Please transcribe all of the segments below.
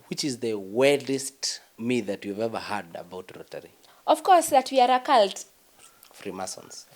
which is the weirdest myth that you've ever heard about Rotary? Of course, that we are a cult. Freemasons.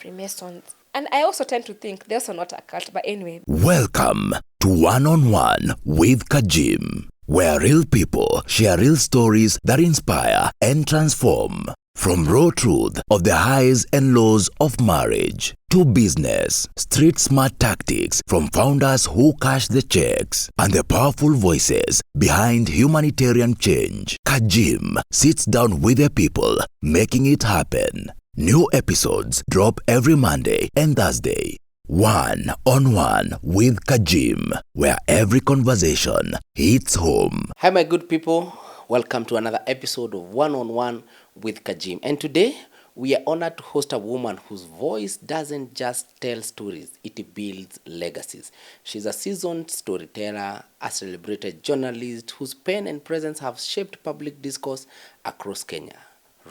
And I also tend to think they're also not a cult, but anyway. Welcome to One-on-One with Kajim, where real people share real stories that inspire and transform. From raw truth of the highs and lows of marriage to business, street smart tactics from founders who cash the checks, and the powerful voices behind humanitarian change, Kajim sits down with the people making it happen. New episodes drop every Monday and Thursday. One-on-One with Kajim, where every conversation hits home. Hi, my good people. Welcome to another episode of One-on-One with Kajim. And today, we are honored to host a woman whose voice doesn't just tell stories, it builds legacies. She's a seasoned storyteller, a celebrated journalist whose pen and presence have shaped public discourse across Kenya.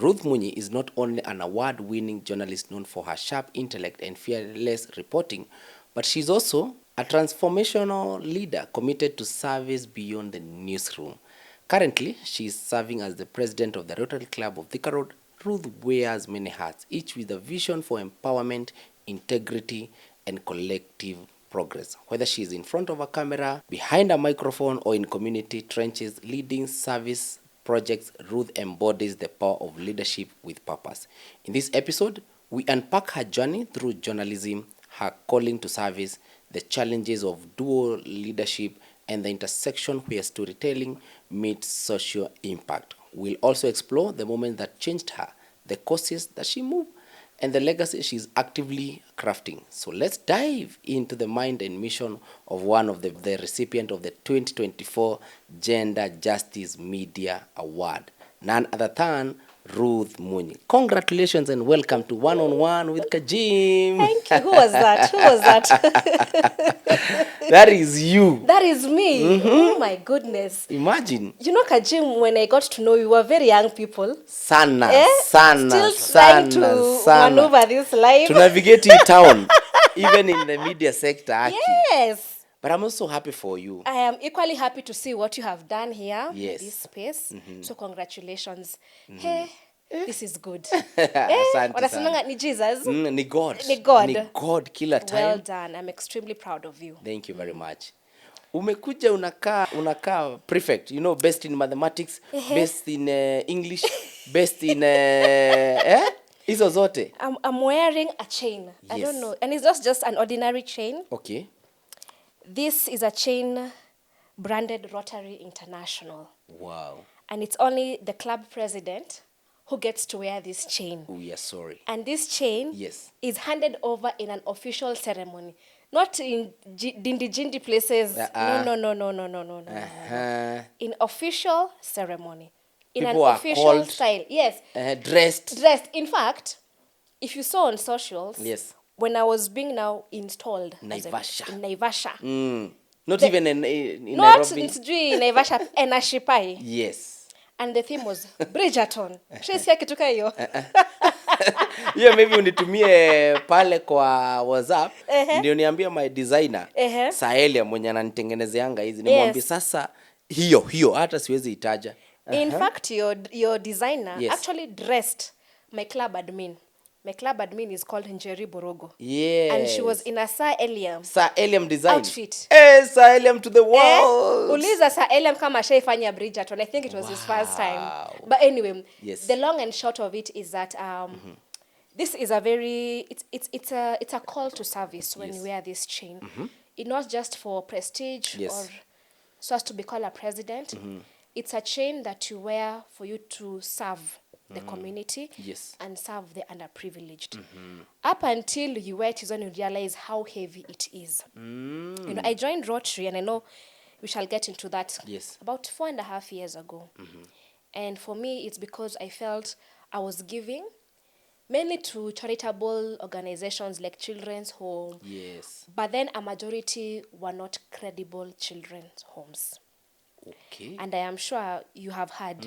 Ruth Munyi is not only an award-winning journalist known for her sharp intellect and fearless reporting, but she's also a transformational leader committed to service beyond the newsroom. Currently, she is serving as the president of the Rotary Club of Thika Road. Ruth wears many hats, each with a vision for empowerment, integrity, and collective progress. Whether she is in front of a camera, behind a microphone, or in community trenches leading service projects, Ruth embodies the power of leadership with purpose. In this episode, we unpack her journey through journalism, her calling to service, the challenges of dual leadership, and the intersection where storytelling meets social impact. We'll also explore the moment that changed her, the causes that she moved, and the legacy she's actively crafting. So let's dive into the mind and mission of one of the recipient of the 2024 Gender Justice Media Award, none other than Ruth Munyi. Congratulations and welcome to One-on-One with Kajim. Thank you. Who was that? That is you. That is me. Mm-hmm. Oh my goodness. Imagine. You know, Kajim, when I got to know you, were very young people. Still trying to maneuver this life. To navigate in town, even in the media sector. Aki. Yes. But I'm also happy for you. I am equally happy to see what you have done here yes. in this space. Mm-hmm. So congratulations. Mm-hmm. Hey, this is good. Wanasemanga ni Jesus. Ni God. Ni God. Ni God kila time. Well done. I'm extremely proud of you. Thank you very much. Umekuja unakaa prefect, you know, best in mathematics, best in English, best in hizo zote. I'm wearing a chain. Yes. I don't know. And it's just an ordinary chain. Okay. This is a chain branded Rotary International. Wow. And it's only the club president who gets to wear this chain. Oh, yeah, sorry. And this chain is handed over in an official ceremony. Not in dindi places. No. In official ceremony. In people an official called, style. Yes. Dressed. In fact, if you saw on socials, when I was being now installed in Naivasha. Not even in Nairobi. Not in Naivasha, Enashipai. Yes. And the theme was Bridgerton. Shesikia kituka hiyo. Yeah, maybe unitumie pale kwa WhatsApp ndio niambie my designer Saelia mwenye ananitengenezeanga hizi nimwambie sasa hiyo hata siwezi itaja. In fact, your designer actually dressed my club admin. My club admin is called Njeri Borogo. Yes. And she was in a Sir Eliam design outfit. Sir Eliam to the world. Uliza Sir Eliam kama shaifanya Bridgerton. I think it was his first time. But anyway, the long and short of it is that this is a very it's a call to service when you wear this chain. It's not just for prestige or so as to be called a president. It's a chain that you wear for you to serve the community and serve the underprivileged. Up until you wear it is when you realize how heavy it is. You know, I joined Rotary, and I know we shall get into that about 4.5 years ago. And for me, it's because I felt I was giving mainly to charitable organizations like Children's Home. But then a majority were not credible children's homes. Okay. And I am sure you have heard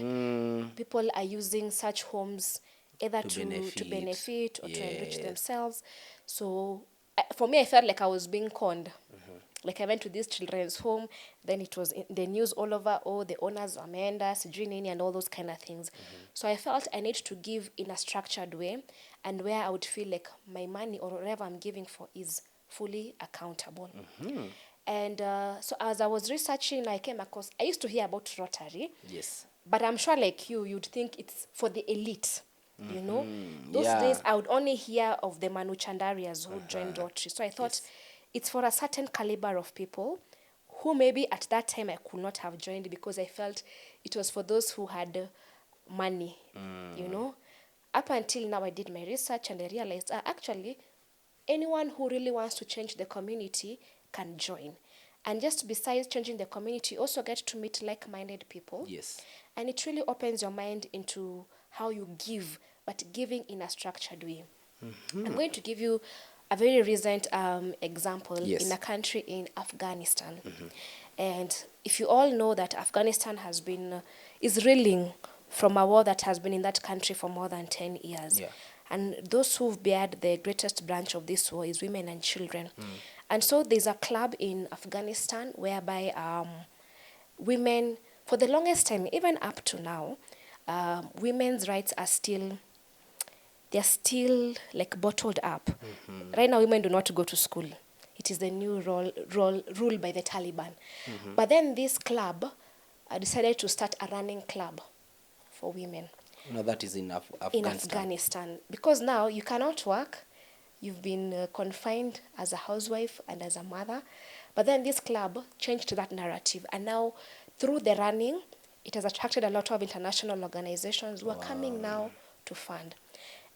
people are using such homes either to benefit or to enrich themselves. So for me, I felt like I was being conned. Like I went to this children's home, then it was in the news all over, oh, the owners ameenda, sijui nini, and all those kind of things. So I felt I need to give in a structured way, and where I would feel like my money or whatever I'm giving for is fully accountable. And so as I was researching, I came across, I used to hear about Rotary. Yes. But I'm sure like you'd think it's for the elite. You know, those days I would only hear of the Manu Chandarias who joined Rotary. So I thought it's for a certain caliber of people who maybe at that time I could not have joined because I felt it was for those who had money, you know. Up until now I did my research and I realized actually anyone who really wants to change the community can join. And just besides changing the community, you also get to meet like-minded people. Yes. And it really opens your mind into how you give, but giving in a structured way. I'm going to give you a very recent example in a country in Afghanistan. And if you all know that Afghanistan is reeling from a war that has been in that country for more than 10 years. Yeah. And those who've bared the greatest branch of this war is women and children. And so there's a club in Afghanistan whereby women, for the longest time, even up to now, women's rights are still like bottled up. Right now, women do not go to school. It is the new rule by the Taliban. But then this club decided to start a running club for women. No, that is in Afghanistan. In Afghanistan. Because now you cannot work. You've been confined as a housewife and as a mother. But then this club changed that narrative. And now, through the running, it has attracted a lot of international organizations who are coming now to fund.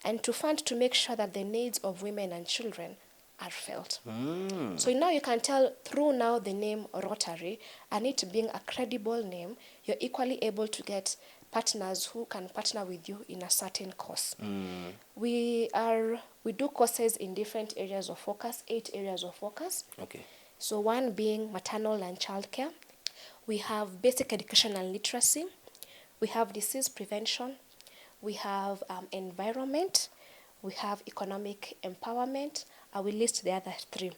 And to fund to make sure that the needs of women and children are felt. So now you can tell through now the name Rotary, and it being a credible name, you're equally able to get partners who can partner with you in a certain cause. We do courses in different areas of focus, 8 areas of focus. Okay. So one being maternal and childcare. We have basic education and literacy. We have disease prevention. We have environment. We have economic empowerment. I will list the other 3.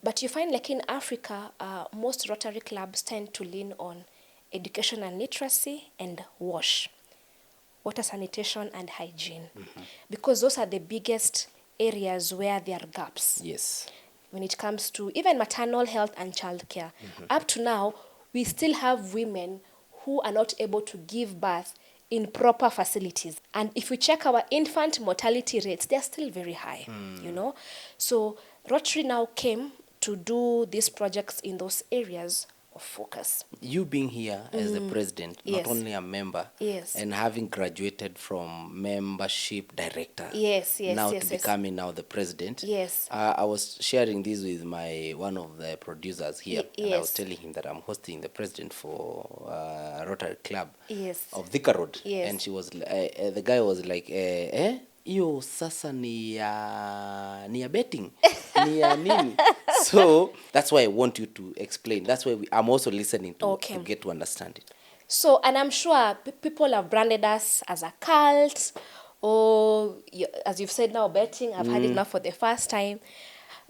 But you find like in Africa, most Rotary clubs tend to lean on education and literacy and water sanitation and hygiene. Because those are the biggest areas where there are gaps. Yes. When it comes to even maternal health and childcare. Up to now, we still have women who are not able to give birth in proper facilities. And if we check our infant mortality rates, they're still very high, you know. So Rotary now came to do these projects in those areas of focus. You being here as the president, not Yes. only a member, Yes. and having graduated from membership director, Yes, now yes, to yes. becoming now the president. Yes. I was sharing this with one of the producers here, and I was Yes. telling him that I'm hosting the president for Rotary Club Yes. of Thika Road, Yes. and she was the guy was like, hiyo sasa ni ya betting, ni ya nini? So that's why I want you to explain. That's why I'm also listening to get to understand it. So, and I'm sure people have branded us as a cult, or as you've said now, betting. I've had it now for the first time.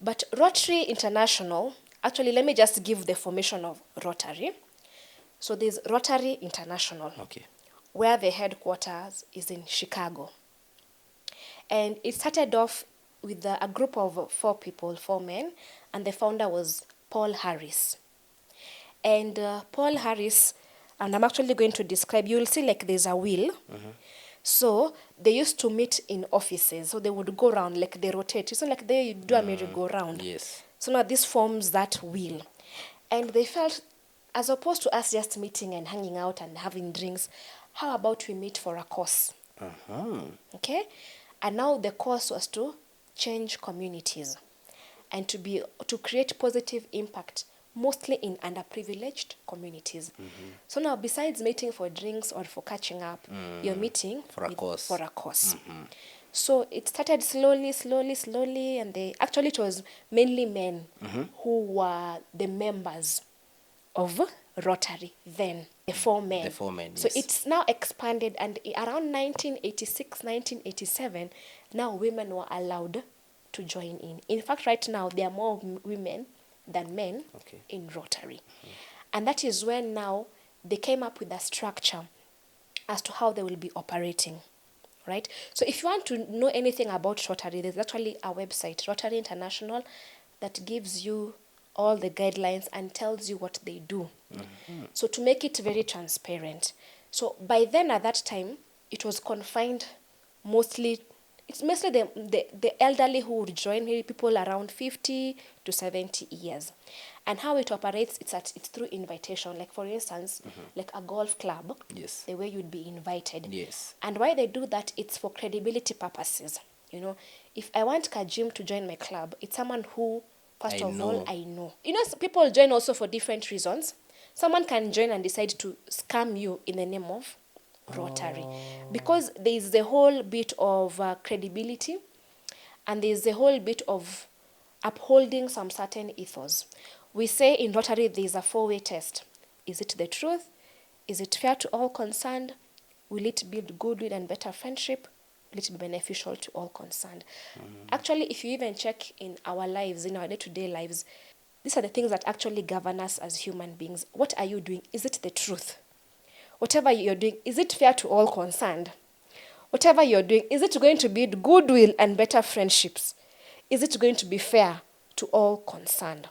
But Rotary International, actually, let me just give the formation of Rotary. So there's Rotary International, where the headquarters is in Chicago. And it started off with a group of 4 people, 4 men, and the founder was Paul Harris. And Paul Harris, and I'm actually going to describe, you'll see like there's a wheel. So they used to meet in offices. So they would go around, like they rotate. It's not like they do a merry-go-round. Yes. So now this forms that wheel. And they felt, as opposed to us just meeting and hanging out and having drinks, how about we meet for a cause? Okay? And now the cause was to change communities and to create positive impact, mostly in underprivileged communities. So now, besides meeting for drinks or for catching up, you're meeting for a cause. So it started slowly, and it was mainly men who were the members of Rotary then, the 4 men. The 4 men, So yes. it's now expanded, and around 1986, 1987, now women were allowed to join in. In fact, right now, there are more women than men Okay. in Rotary. And that is when now they came up with a structure as to how they will be operating, right? So if you want to know anything about Rotary, there's actually a website, Rotary International, that gives you all the guidelines and tells you what they do. So to make it very transparent. So by then, at that time, it was confined mostly, it's mostly the elderly who would join, maybe people around 50 to 70 years. And how it operates, it's through invitation. Like for instance, like a golf club, Yes. the way you'd be invited. Yes. And why they do that, it's for credibility purposes. You know, if I want Kajim to join my club, it's someone who, first of all, I know. You know, people join also for different reasons. Someone can join and decide to scam you in the name of Rotary. Because there is a whole bit of credibility, and there is a whole bit of upholding some certain ethos. We say in Rotary there is a 4-way test. Is it the truth? Is it fair to all concerned? Will it build goodwill and better friendship? Will it be beneficial to all concerned? Actually, if you even check in our lives, in our day-to-day lives, these are the things that actually govern us as human beings. What are you doing? Is it the truth? Whatever you're doing, is it fair to all concerned? Whatever you're doing, is it going to build goodwill and better friendships? Is it going to be fair to all concerned?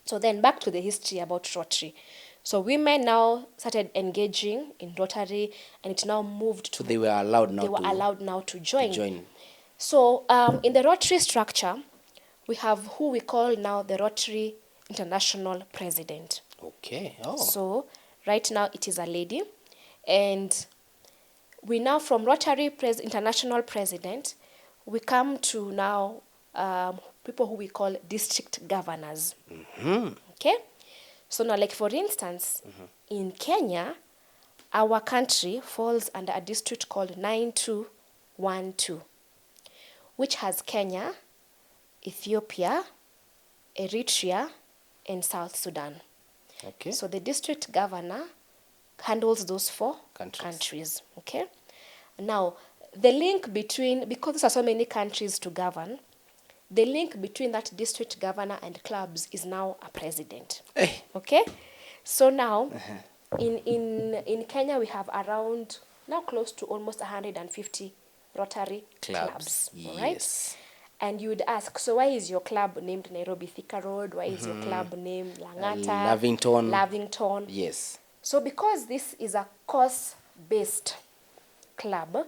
So then back to the history about Rotary. So women now started engaging in Rotary, and it now moved to... So they were allowed now to join. To join. So in the Rotary structure, we have who we call now the Rotary International President. Okay. Oh. So right now it is a lady. And we now, from Rotary International President, we come to now people who we call district governors. Okay? So now, like for instance, in Kenya, our country falls under a district called 9212, which has Kenya, Ethiopia, Eritrea, and South Sudan. Okay. So the district governor handles those 4 Countries. countries. Okay? Now, the link between, because there are so many countries to govern, the link between that district governor and clubs is now a president. Okay? So now, in Kenya, we have around, now close to almost 150 Rotary clubs. Yes. Right? And you would ask, so why is your club named Nairobi Thika Road? Why is your club named Langata? Lavington. Yes. So because this is a course-based club,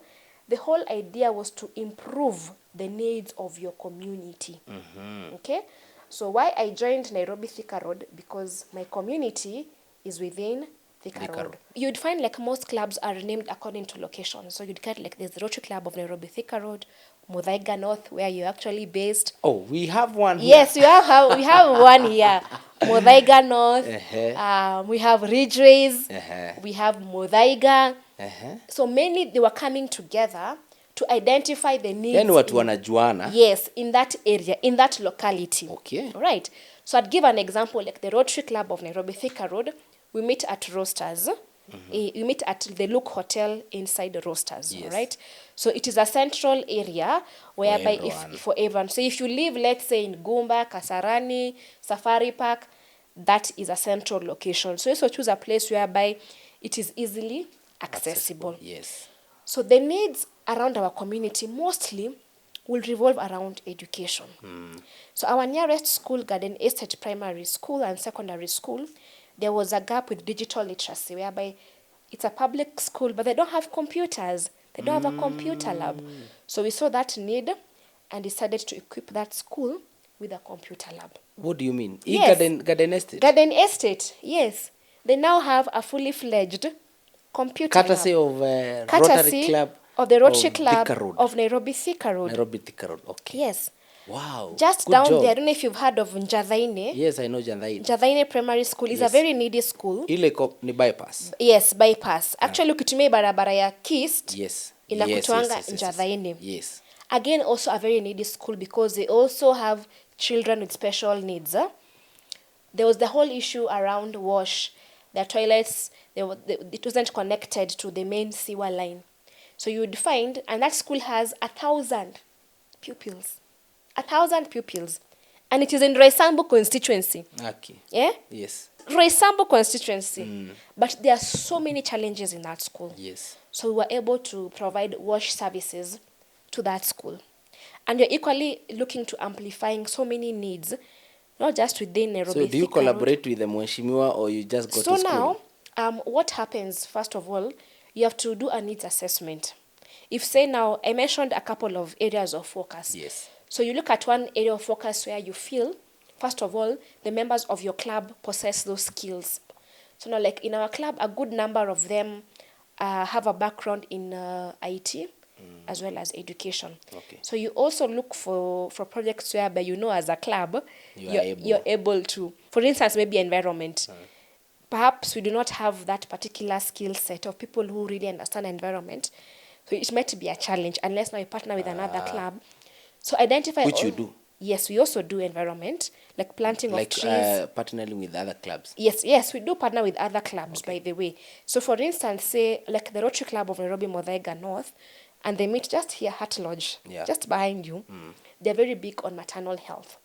the whole idea was to improve the needs of your community. Okay? So why I joined Nairobi Thika Road? Because my community is within Thika Road. You'd find like most clubs are named according to location. So you'd get like there's the Rotary Club of Nairobi Thika Road, Muthaiga North, where you're actually based. Oh, we have one here. Yes, we have one here. Muthaiga North. We have Ridgeways. We have Muthaiga. So mainly they were coming together to identify the needs. Yani watu wanajuana. Yes, in that area, in that locality. Okay. All right. So I'd give an example, like the Rotary Club of Nairobi Thika Road. We meet at Roasters. We meet at the Look Hotel inside the Roasters. Yes. Right? So it is a central area whereby for everyone. So if you live, let's say in Gumba, Kasarani, Safari Park, that is a central location. So you also choose a place whereby it is easily accessible. Yes. So the needs around our community mostly will revolve around education. So our nearest school, Garden Estate Primary School and Secondary School, there was a gap with digital literacy whereby it's a public school, but they don't have computers. They don't have a computer lab. So we saw that need and decided to equip that school with a computer lab. What do you mean? Yes. Garden Estate? Garden Estate, yes. They now have a fully fledged computer Courtesy lab. of Rotary Club of the Rotary Club Thika Road. of Nairobi Thika Road. Nairobi Thika Road, okay. Yes. Wow. Just Good down job. there, I don't know if you've heard of Njathaine. Yes, I know Njathaine. Njathaine Primary School is a very needy school. Ile ni bypass. Yes, bypass. Actually, ukitumia barabara ya Kist, Yes. inakutoanga Njathaine. Yes. Again, also a very needy school because they also have children with special needs. There was the whole issue around WASH. Their toilets, it wasn't connected to the main sewer line. So you would find, and that school has 1,000 pupils. 1,000 pupils. And it is in Roysambu constituency. Okay. Yeah? Yes. Roysambu constituency. But there are so many challenges in that school. Yes. So we were able to provide wash services to that school. And we're equally looking to amplifying so many needs, not just within Nairobi. So do you collaborate with the Mheshimiwa or you just go to school? So now, what happens, first of all, you have to do a needs assessment. If, say now, I mentioned a couple of areas of focus. Yes. So you look at one area of focus where you feel, first of all, the members of your club possess those skills. So now, like in our club, a good number of them have a background in IT as well as education. Okay. So you also look for projects whereby as a club, you're able to, for instance, maybe environment. Perhaps we do not have that particular skill set of people who really understand environment. So it might be a challenge unless now you partner with another club. So identify... Which you do? Yes, we also do environment, like planting of trees. Like partnering with other clubs? Yes, we do partner with other clubs, by the way. So for instance, say, like the Rotary Club of Nairobi Muthaiga North, and they meet just here, Hat Lodge, just behind you. They're very big on maternal health.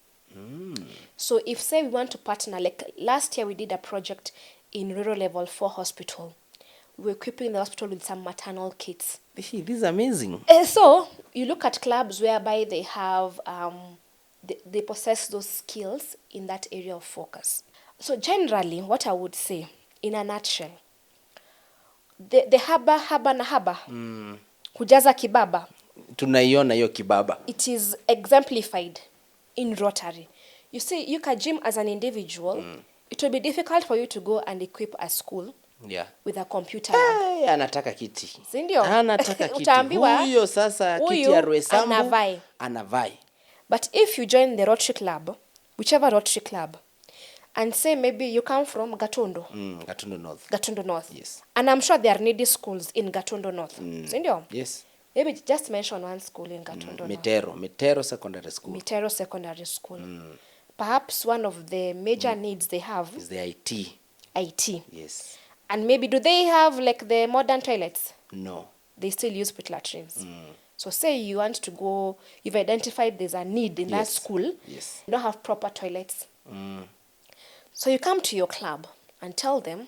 So if, say, we want to partner, like last year we did a project in rural level 4 hospital. We're equipping the hospital with some maternal kits. This is amazing. So you look at clubs whereby they have, they possess those skills in that area of focus. So generally, what I would say, in a nutshell, the haba na haba, kujaza kibaba. Tunaiona hiyo kibaba. It is exemplified in Rotary. You see, you Kajim as an individual, it will be difficult for you to go and equip a school with a computer lab. Hey, anataka kiti. Sindio? Anataka kiti. Utaambiwa, Huyo sasa kiti ya Roysambu anavai. But if you join the Rotary Club, whichever Rotary Club, and say maybe you come from Gatondo. Gatondo North. Gatondo North. Yes. And I'm sure there are needy schools in Gatondo North. Sindio? Yes. Maybe just mention one school in Gatondo North. Metero Secondary School. Metero Secondary School. Perhaps one of the major needs they have is the IT. IT. Yes. And maybe do they have like the modern toilets? No. They still use pit latrines. So say you want to go, you've identified there's a need in that school. Yes. You don't have proper toilets. So you come to your club and tell them,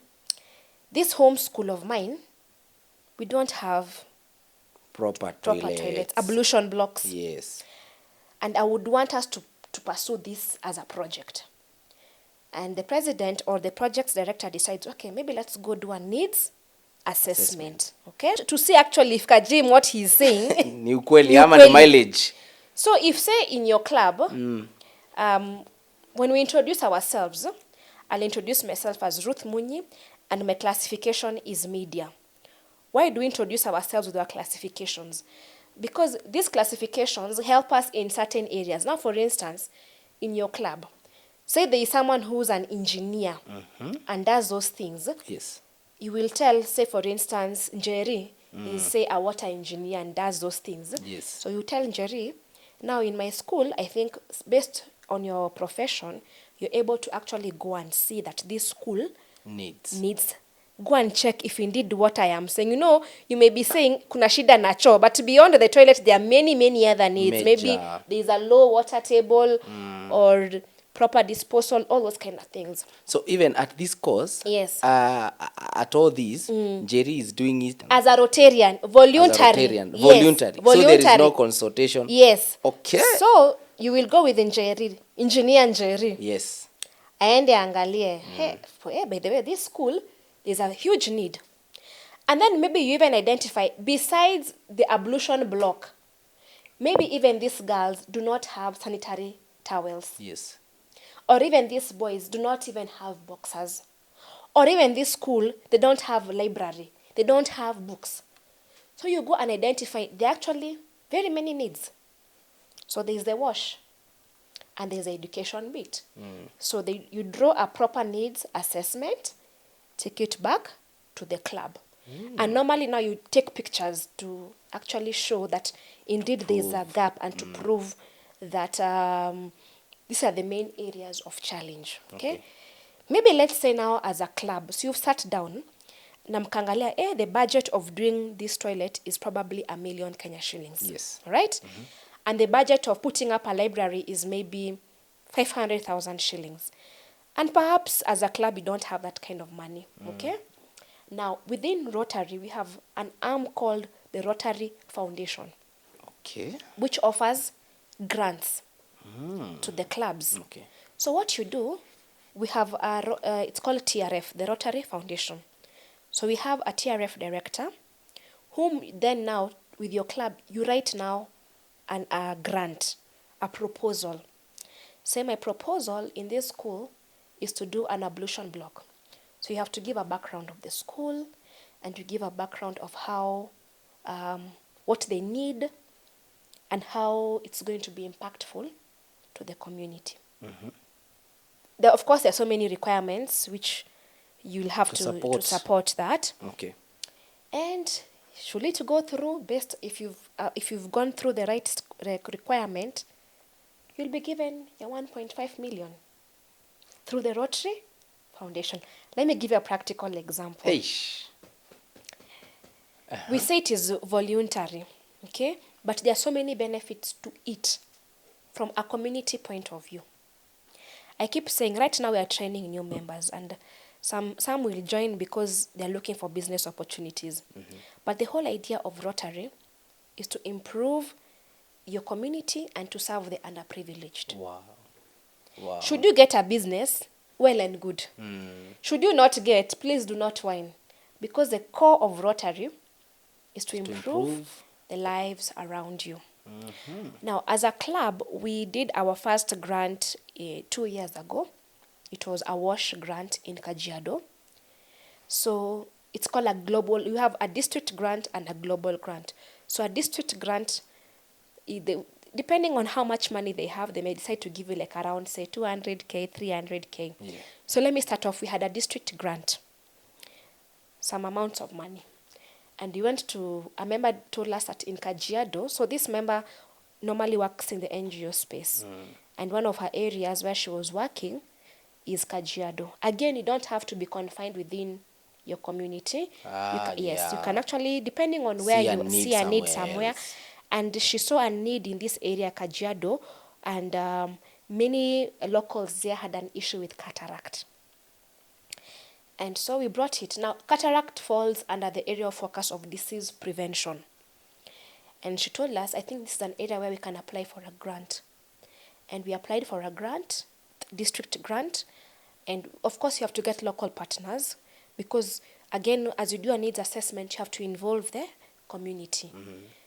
this home school of mine, we don't have proper toilets, ablution blocks. Yes. And I would want us to pursue this as a project. And the president or the projects director decides, okay, maybe let's go do a needs assessment. Okay? To see actually if Kajim, what he's saying. Ni ukweli ama ni mileage. So if, say, in your club, when we introduce ourselves, I'll introduce myself as Ruth Munyi, and my classification is media. Why do we introduce ourselves with our classifications? Because these classifications help us in certain areas. Now, for instance, in your club, say there is someone who's an engineer and does those things. Yes. You will tell, say, for instance, Njeri is, say, a water engineer and does those things. Yes. So you tell Njeri, now in my school, I think based on your profession, you're able to actually go and see that this school needs. Go and check if indeed what I am saying. You know, you may be saying kuna shida na choo, but beyond the toilet, there are many, many other needs. Maybe there's a low water table or proper disposal, all those kind of things. So even at this course, yes, at all these, Jerry is doing it as a Rotarian, voluntary. Yes, voluntary. So there is no consultation. Yes. Okay. So you will go with engineer Njeri. Yes. Aende angalie. Hey, by the way, this school, there's a huge need. And then maybe you even identify, besides the ablution block, maybe even these girls do not have sanitary towels. Yes. Or even these boys do not even have boxers. Or even this school, they don't have library. They don't have books. So you go and identify, there are actually very many needs. So there's the wash. And there's the education bit. So you draw a proper needs assessment, take it back to the club. And normally now you take pictures to actually show that indeed there's a gap and to prove that these are the main areas of challenge. Okay? Maybe let's say now as a club, so you've sat down, na mkangalia, the budget of doing this toilet is probably 1 million Kenya shillings. Yes. Right? And the budget of putting up a library is maybe 500,000 shillings. And perhaps as a club, you don't have that kind of money, okay? Now, within Rotary, we have an arm called the Rotary Foundation, Okay. which offers grants to the clubs. Okay. So what you do, we have it's called TRF, the Rotary Foundation. So we have a TRF director, whom then now with your club you write now a grant, a proposal. Say my proposal in this school is to do an ablution block. So you have to give a background of the school, and you give a background of how what they need and how it's going to be impactful to the community. Of course, there are so many requirements which you'll have to support that. Okay. And surely to go through, based if you've gone through the right requirement, you'll be given your 1.5 million through the Rotary Foundation. Let me give you a practical example. We say it is voluntary, okay? But there are so many benefits to it from a community point of view. I keep saying right now we are training new members, and some will join because they're looking for business opportunities. But the whole idea of Rotary is to improve your community and to serve the underprivileged. Wow. Should you get a business, well and good. Should you not get, please do not whine. Because the core of Rotary is to improve the lives around you. Now, as a club, we did our first grant 2 years ago. It was a WASH grant in Kajiado. So it's called a global, you have a district grant and a global grant. So a district grant, depending on how much money they have, they may decide to give you like around, say, 200K, 300K. Yeah. So let me start off. We had a district grant, some amounts of money. And we went to, a member told us that in Kajiado, so this member normally works in the NGO space. And one of her areas where she was working is Kajiado. Again, you don't have to be confined within your community. Yes, you can actually, depending on where you see a need somewhere. And she saw a need in this area, Kajiado, and many locals there had an issue with cataract. And so we brought it. Now, cataract falls under the area of focus of disease prevention. And she told us, I think this is an area where we can apply for a grant. And we applied for a grant, district grant. And of course, you have to get local partners because, again, as you do a needs assessment, you have to involve the community.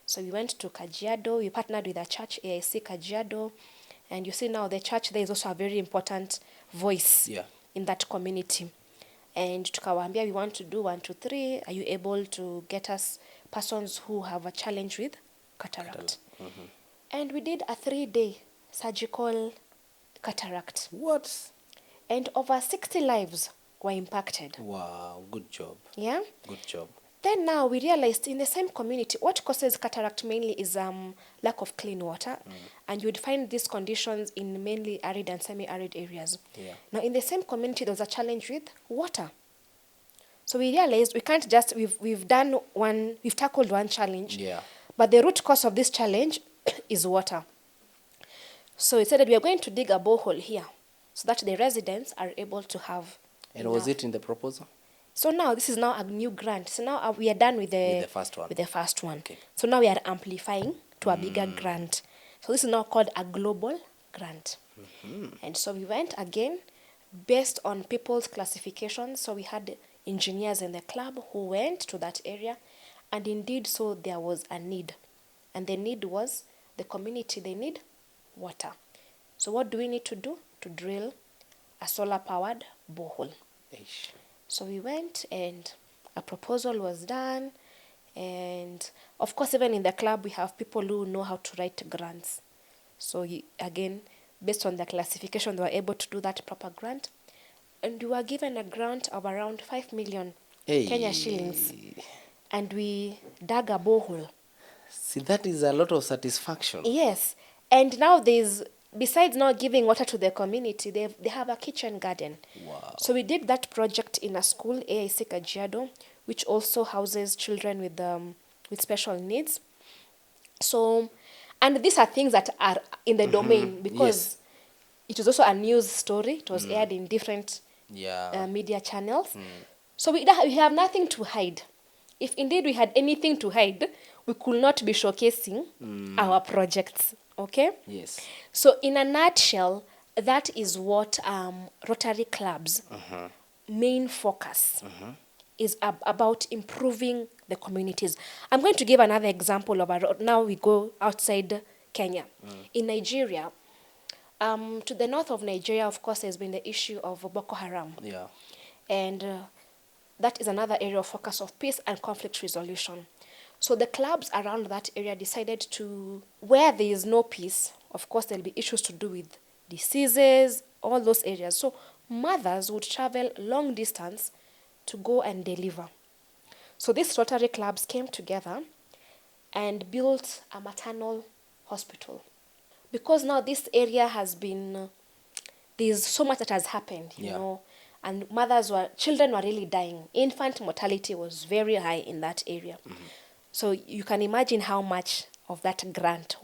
So we went to Kajiado. We partnered with a church, AIC Kajiado. And you see now the church, there is also a very important voice in that community. And tukawaambia, we want to do 1, 2, 3. Are you able to get us persons who have a challenge with cataract? And we did a 3-day surgical cataract. What? And over 60 lives were impacted. Wow, good job. Yeah? Good job. Then now we realized in the same community, what causes cataract mainly is lack of clean water. And you would find these conditions in mainly arid and semi-arid areas. Now in the same community, there was a challenge with water. So we realized we can't just, we've tackled one challenge. But the root cause of this challenge is water. So we said that we are going to dig a borehole here so that the residents are able to have And enough. Was it in the proposal? So now this is now a new grant. So now we are done with the first one. Okay. So now we are amplifying to a bigger grant. So this is now called a global grant. And so we went again based on people's classifications. So we had engineers in the club who went to that area, and indeed so there was a need. And the need was the community, they need water. So what do we need to do? To drill a solar-powered borehole. So we went and a proposal was done. And of course, even in the club, we have people who know how to write grants. So again, based on the classification, they were able to do that proper grant. And we were given a grant of around 5 million Kenya shillings. And we dug a borehole. See, that is a lot of satisfaction. Yes. And now besides now giving water to the community, they have a kitchen garden. Wow. So we did that project in a school, AIC Kajiado, which also houses children with special needs. So, and these are things that are in the domain because It was also a news story. It was aired in different media channels. So we have nothing to hide. If indeed we had anything to hide, we could not be showcasing our projects. Okay? Yes. So in a nutshell, that is what Rotary clubs' main focus is about improving the communities. I'm going to give another example of now we go outside Kenya. In Nigeria, to the north of Nigeria, of course, there's been the issue of Boko Haram. Yeah. And that is another area of focus of peace and conflict resolution. So the clubs around that area decided to, where there is no peace, of course, there'll be issues to do with diseases, all those areas. So mothers would travel long distance to go and deliver. So these Rotary clubs came together and built a maternal hospital. Because now this area has been, there's so much that has happened, you know, and children were really dying. Infant mortality was very high in that area. So you can imagine how much of that grant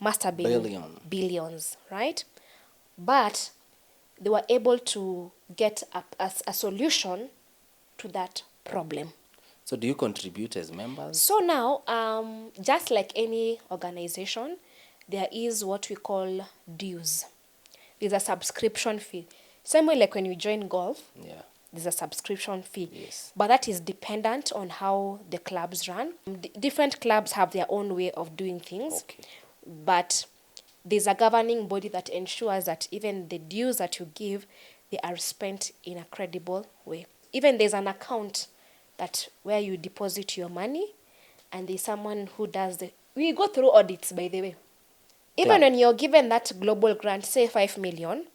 must have been billions, right? But they were able to get a solution to that problem. So do you contribute as members? So now, just like any organization, there is what we call dues. There's a subscription fee. Same way like when you join golf, there's a subscription fee. Yes. But that is dependent on how the clubs run. Different clubs have their own way of doing things. Okay. But there's a governing body that ensures that even the dues that you give, they are spent in a credible way. Even there's an account where you deposit your money, and there's someone who does we go through audits, by the way. Even when you're given that global grant, say 5 million,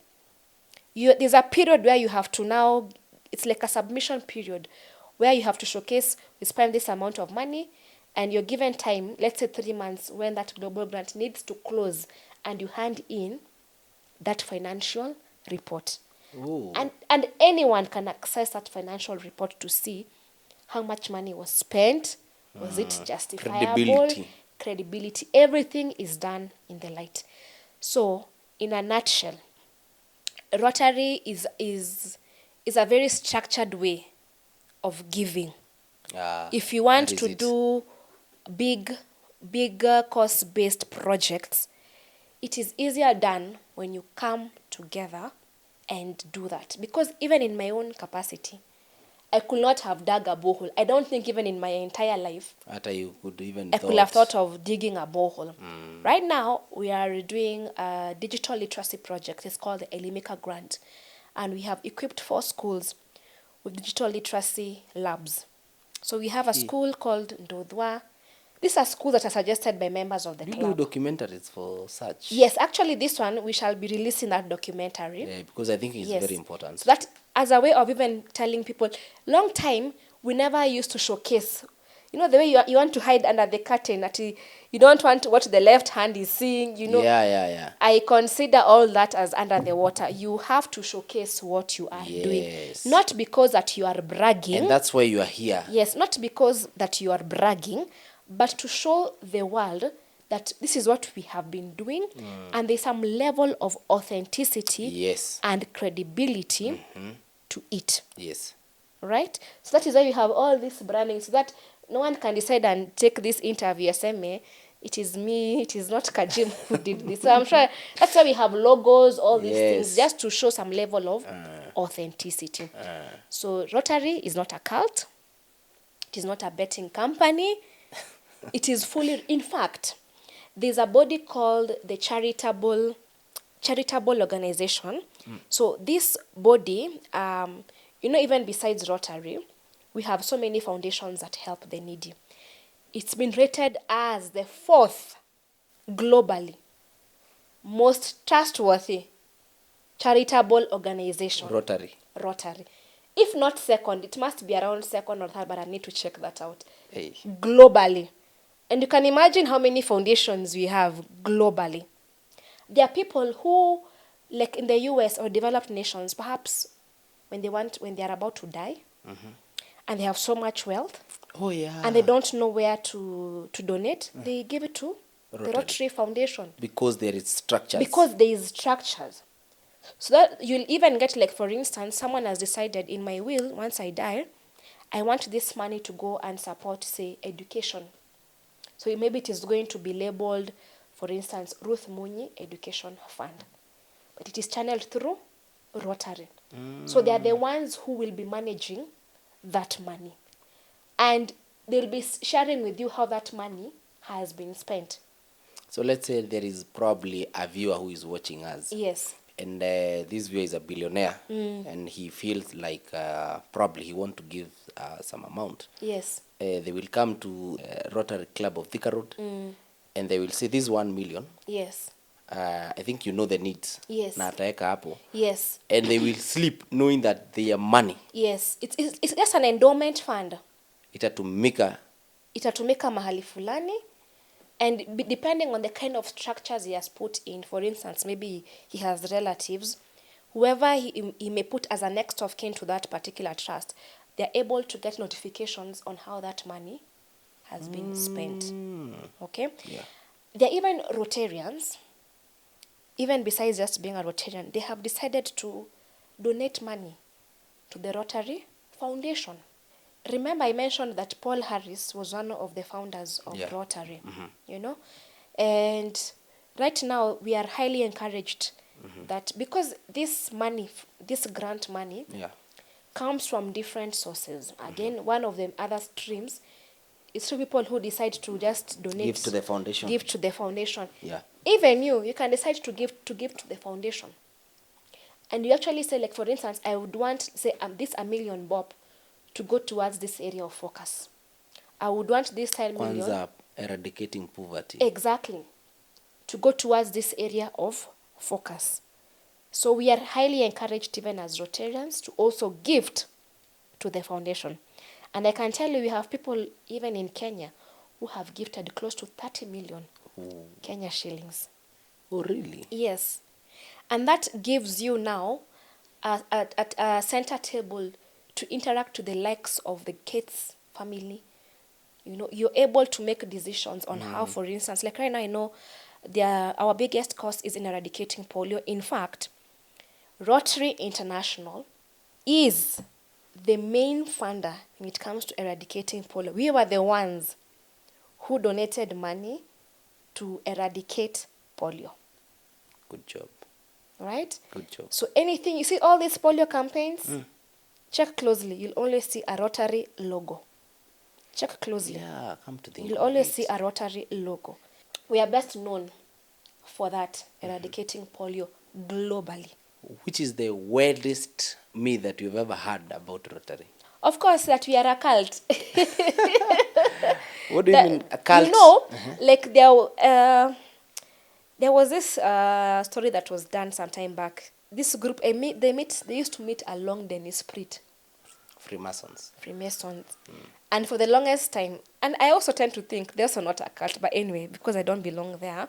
there's a period where you have to now, it's like a submission period, where you have to showcase, we spend this amount of money, and you're given time, let's say 3 months, when that global grant needs to close, and you hand in that financial report. Ooh. And anyone can access that financial report to see how much money was spent, was it justifiable, credibility. Everything is done in the light. So, in a nutshell, Rotary is a very structured way of giving. If you want to do bigger cost-based projects, it is easier done when you come together and do that. Because even in my own capacity, I could not have dug a borehole. I don't think even in my entire life, I could have thought of digging a borehole. Right now, we are doing a digital literacy project. It's called the Elimika Grant. And we have equipped 4 schools with digital literacy labs. So we have a school called Ndodwa. These are schools that are suggested by members of the club. You do documentaries for such? Yes, actually this one, we shall be releasing that documentary. Yeah, because I think it's very important. So that, as a way of even telling people, long time, we never used to showcase. You know, the way you want to hide under the curtain, that you don't want what the left hand is seeing, you know. Yeah. I consider all that as under the water. You have to showcase what you are doing. Not because that you are bragging. And that's why you are here. Yes, not because that you are bragging, but to show the world that this is what we have been doing, and there's some level of authenticity and credibility to it. Yes. Right? So that is why we have all this branding, so that no one can decide and take this interview as it is me, it is not Kajim who did this. So I'm sure that's why we have logos, all these things, just to show some level of authenticity. So Rotary is not a cult. It is not a betting company. It is fully, in fact, there's a body called the charitable organization. So this body, even besides Rotary, we have so many foundations that help the needy. It's been rated as the 4th globally most trustworthy charitable organization. Rotary. If not second, it must be around second or third, but I need to check that out. Hey. Globally. And you can imagine how many foundations we have globally. There are people who, like in the US or developed nations, perhaps when they are about to die, and they have so much wealth, and they don't know where to donate, they give it to the Rotary Foundation. Because there is structures. Because there is structures. So that you'll even get, like, for instance, someone has decided, in my will, once I die, I want this money to go and support, say, education. So maybe it is going to be labeled, for instance, Ruth Munyi Education Fund. But it is channeled through Rotary. So they are the ones who will be managing that money. And they'll be sharing with you how that money has been spent. So let's say there is probably a viewer who is watching us. Yes. And this viewer is a billionaire. And he feels like probably he wants to give some amount. Yes. They will come to Rotary Club of Ft.Ruth. And they will say, this 1 million. Yes. I think you know the needs. Yes. Na ataweka hapo. Yes. And they will sleep knowing that their money. Yes. It's just an endowment fund. Itatumika Mahali fulani. And depending on the kind of structures he has put in, for instance, maybe he has relatives, whoever he may put as a next of kin to that particular trust, they're able to get notifications on how that money has been spent. Okay? Yeah. There are even Rotarians, even besides just being a Rotarian, they have decided to donate money to the Rotary Foundation. Remember, I mentioned that Paul Harris was one of the founders of Rotary, you know? And right now, we are highly encouraged that because this money, this grant money, comes from different sources. Again, one of the other streams is through people who decide to just donate. Give to the foundation. Give to the foundation. Yeah. Even you can decide to give to the foundation. And you actually say, like, for instance, I would want, say, this $1 million bob to go towards this area of focus. I would want this 10 million. Kwanza, eradicating poverty. Exactly. To go towards this area of focus. So we are highly encouraged, even as Rotarians, to also gift to the foundation. And I can tell you, we have people even in Kenya who have gifted close to 30 million Kenya shillings. Oh, really? Yes. And that gives you now a center table to interact with the likes of the Gates family. You know, you're able to make decisions on how, for instance, like right now, I know our biggest cost is in eradicating polio. In fact, Rotary International is the main funder when it comes to eradicating polio. We were the ones who donated money to eradicate polio. Good job. Right? Good job. So anything, you see all these polio campaigns, check closely. You'll always see a Rotary logo. Check closely. Yeah, come to think You'll of always it. see a Rotary logo. We are best known for that, eradicating polio globally. Which is the weirdest myth that you've ever heard about Rotary? Of course, that we are a cult. What do you mean, a cult? You know, like there was this story that was done some time back. This group, they used to meet along the Esprit. Freemasons. And for the longest time, and I also tend to think, they're also not a cult, but anyway, because I don't belong there.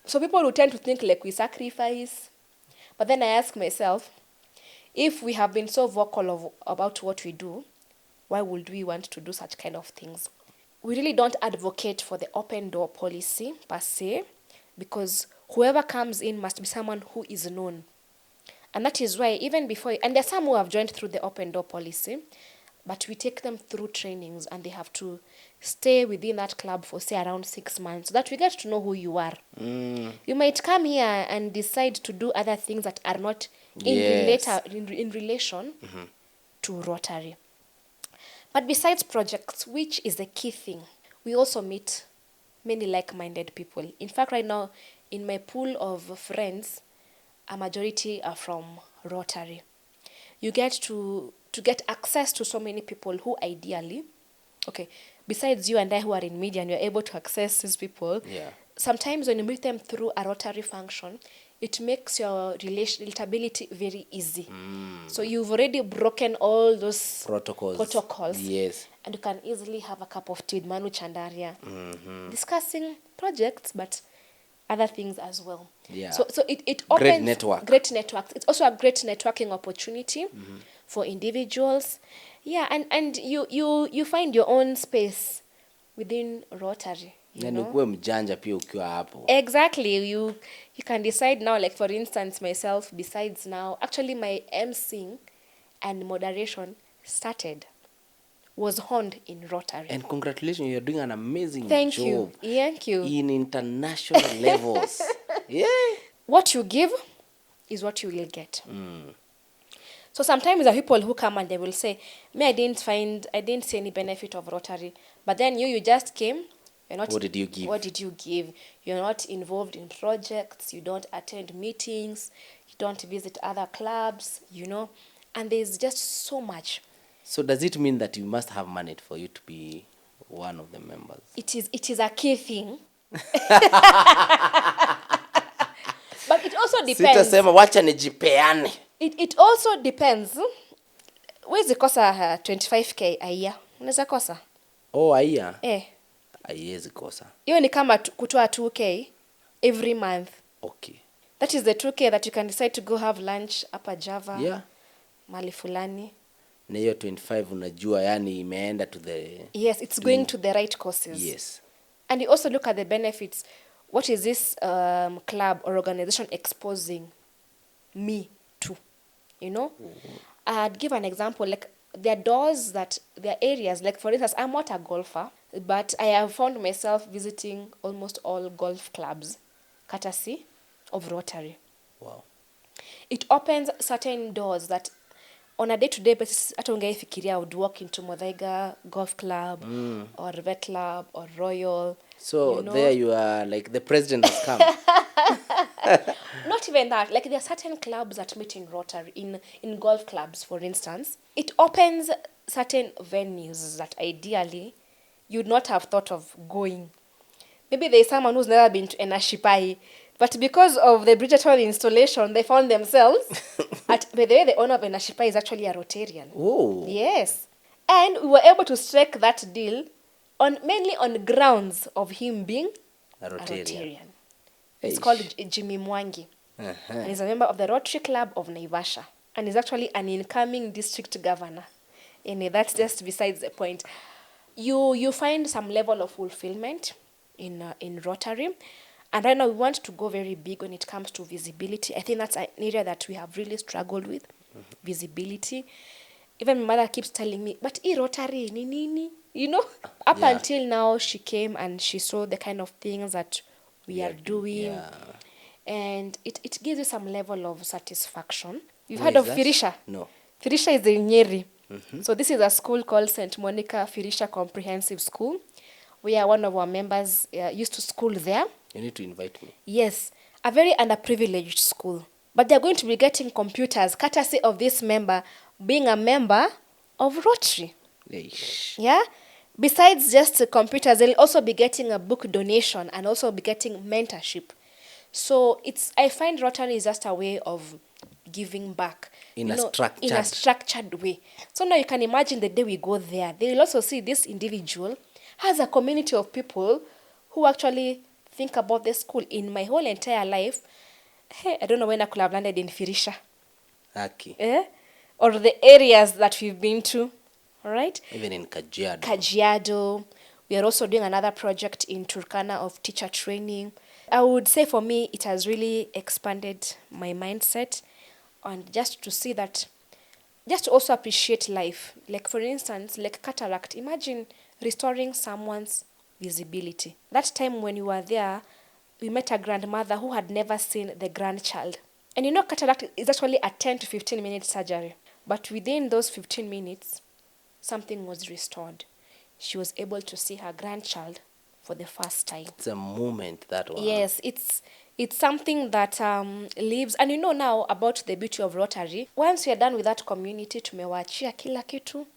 So people who tend to think like we sacrifice. But then I ask myself, if we have been so vocal about what we do, why would we want to do such kind of things? We really don't advocate for the open door policy per se, because whoever comes in must be someone who is known. And that is why even before, and there are some who have joined through the open door policy, but we take them through trainings and they have to stay within that club for, say, around 6 months so that we get to know who you are. You might come here and decide to do other things that are not in relation to Rotary. But besides projects, which is the key thing, we also meet many like-minded people. In fact, right now, in my pool of friends, a majority are from Rotary. You get to get access to so many people who ideally, besides you and I who are in media and you're able to access these people, sometimes when you meet them through a Rotary function, it makes your relatability very easy. So you've already broken all those protocols. Yes. And you can easily have a cup of tea with Manu Chandaria, discussing projects, but other things as well. Yeah. So it opens great networks. It's also a great networking opportunity for individuals. Yeah, and you find your own space within Rotary. you know? Ukuwe mjanja pia ukiwa hapo. Exactly. You can decide now, like for instance, myself, besides now, actually my emceeing and moderation was honed in Rotary. And congratulations, you're doing an amazing job. Thank you. In international levels. Yeah. What you give is what you will get. So sometimes there are people who come and they will say, I didn't see any benefit of Rotary. But then you just came. You're not, what did you give? What did you give? You're not involved in projects. You don't attend meetings. You don't visit other clubs, And there's just so much. So does it mean that you must have money for you to be one of the members? It is a key thing. But it also depends. Sitasema wacha nijipeane. It also depends. Where's the kosa 25k a year? Unaweza kosa? Oh, a year? Haiwezi kosa. Hiyo ni kama kutoa 2k every month. Okay. That is the 2k that you can decide to go have lunch hapa Java. Yeah. Mali fulani. Na hiyo 25 unajua yani imeenda to the... Yes, it's going to the right causes. Yes. And you also look at the benefits. What is this club or organization exposing me to? I'd give an example. Like there are doors there are areas. Like for instance, I'm not a golfer, but I have found myself visiting almost all golf clubs, courtesy of Rotary. Wow. It opens certain doors that on a day-to-day basis, hata ungeifikiria I would walk into Muthaiga Golf Club or Vet Club or Royal. So there you are, like the president has come. Not even that. Like there are certain clubs that meet in Rotary, in golf clubs, for instance. It opens certain venues that ideally you'd not have thought of going. Maybe there's someone who's never been to Enashipai, but because of the Bridgerton installation, they found themselves by the way, the owner of Enashipai is actually a Rotarian. Oh. Yes. And we were able to strike that deal mainly on grounds of him being a Rotarian. It's called Jimmy Mwangi. And he's a member of the Rotary Club of Naivasha. And he's actually an incoming district governor. And that's just besides the point. You find some level of fulfillment in Rotary. And right now we want to go very big when it comes to visibility. I think that's an area that we have really struggled with, visibility. Even my mother keeps telling me, but Rotary, nini? Up until now, she came and she saw the kind of things that we are doing. Yeah. And it gives you some level of satisfaction. You've heard of Firisha? No. Firisha is in Nyeri. So this is a school called St. Monica Firisha Comprehensive School. We are one of our members used to school there. You need to invite me. Yes. A very underprivileged school. But they're going to be getting computers, courtesy of this member being a member of Rotary. Eish. Yeah? Besides just computers, they'll also be getting a book donation and also be getting mentorship. So I find Rotary is just a way of giving back. In a structured way. So now you can imagine the day we go there, they will also see this individual has a community of people who actually think about the school. In my whole entire life, I don't know when I could have landed in Firisha. Okay. Or the areas that we've been to. All right? Even in Kajiado. Kajiado. We are also doing another project in Turkana of teacher training. I would say for me, it has really expanded my mindset. And just to see that, just to also appreciate life. Like for instance, like cataract. Imagine restoring someone's visibility. That time when you were there, we met a grandmother who had never seen the grandchild. And cataract is actually a 10 to 15 minute surgery. But within those 15 minutes, something was restored. She was able to see her grandchild for the first time. It's a moment, that one. Yes, it's something that lives. And now about the beauty of Rotary. Once we are done with that community, tumewachia kila kitu.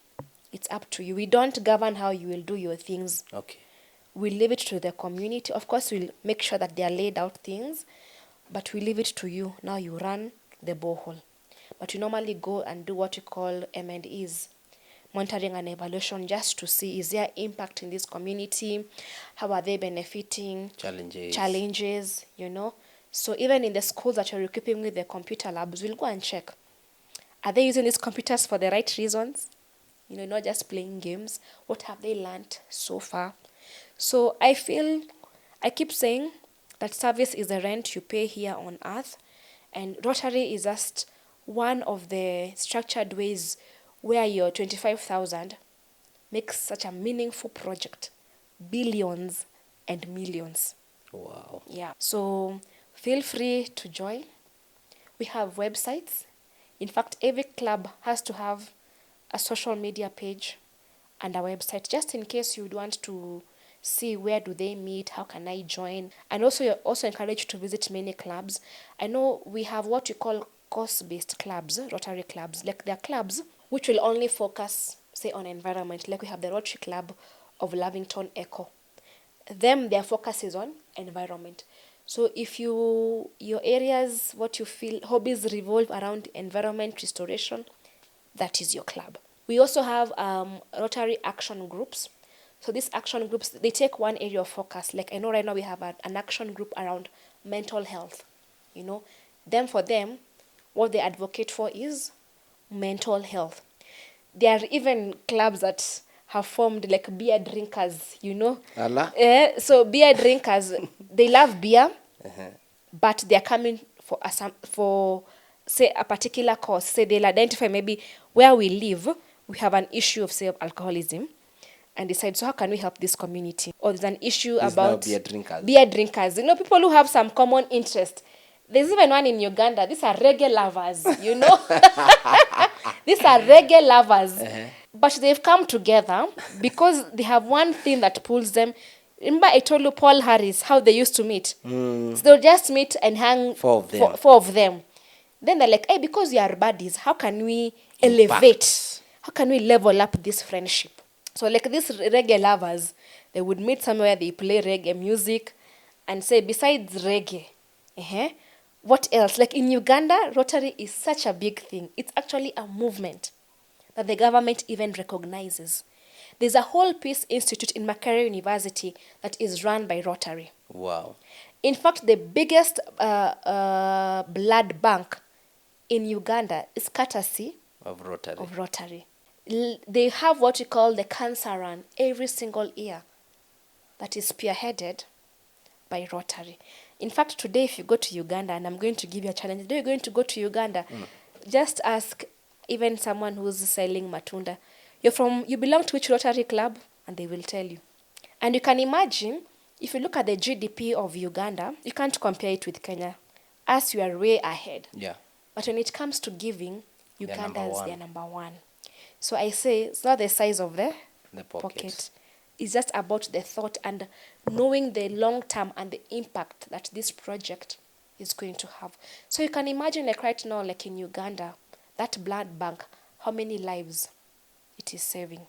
It's up to you. We don't govern how you will do your things. Okay. We leave it to the community. Of course, we'll make sure that they are laid out things, but we leave it to you. Now you run the borehole. But we normally go and do what we call M&Es, monitoring and evaluation, just to see is there impact in this community, how are they benefiting, challenges, So even in the schools that you're equipping with the computer labs, we'll go and check. Are they using these computers for the right reasons? Not just playing games. What have they learned so far? So I keep saying that service is the rent you pay here on earth, and Rotary is just one of the structured ways where your 25,000 makes such a meaningful project, billions and millions. Wow. Yeah. So feel free to join. We have websites. In fact, every club has to have a social media page and a website, just in case you would want to see where do they meet, how can I join. And also, you're also encouraged to visit many clubs. I know we have what we call course-based clubs, Rotary clubs. Like there are clubs which will only focus, say, on environment. Like we have the Rotary Club of Lavington Echo. Their focus is on environment. So if your areas, what you feel, hobbies revolve around environment restoration, that is your club. We also have Rotary action groups. So these action groups, they take one area of focus. Like I know right now we have an action group around mental health. For them, what they advocate for is mental health. There are even clubs that have formed like beer drinkers, Allah? So beer drinkers, they love beer, but they're coming for say a particular cause. Say they'll identify maybe where we live, we have an issue of, say, alcoholism, and decide, so how can we help this community? Or there's an issue about beer drinkers. Beer drinkers. People who have some common interest. There's even one in Uganda. These are reggae lovers, These are reggae lovers. But they've come together because they have one thing that pulls them. Remember I told you Paul Harris, how they used to meet? So they'll just meet and hang Four of them. Then they're like, hey, because we are buddies, how can we elevate? How can we level up this friendship? So like these reggae lovers, they would meet somewhere, they play reggae music and say, besides reggae, what else? Like in Uganda, Rotary is such a big thing. It's actually a movement that the government even recognizes. There's a whole peace institute in Makerere University that is run by Rotary. Wow. In fact, the biggest blood bank in Uganda is courtesy Of Rotary. They have what we call the cancer run every single year that is spearheaded by Rotary. In fact, today, if you go to Uganda, and I'm going to give you a challenge, today you're going to go to Uganda, just ask even someone who's selling matunda, you belong to which Rotary club? And they will tell you. And you can imagine, if you look at the GDP of Uganda, you can't compare it with Kenya. Us, we are way ahead. Yeah. But when it comes to giving, Uganda is their number one. So I say, it's not the size of the pocket. It's just about the thought and knowing the long term and the impact that this project is going to have. So you can imagine, like right now, like in Uganda, that blood bank, how many lives it is saving.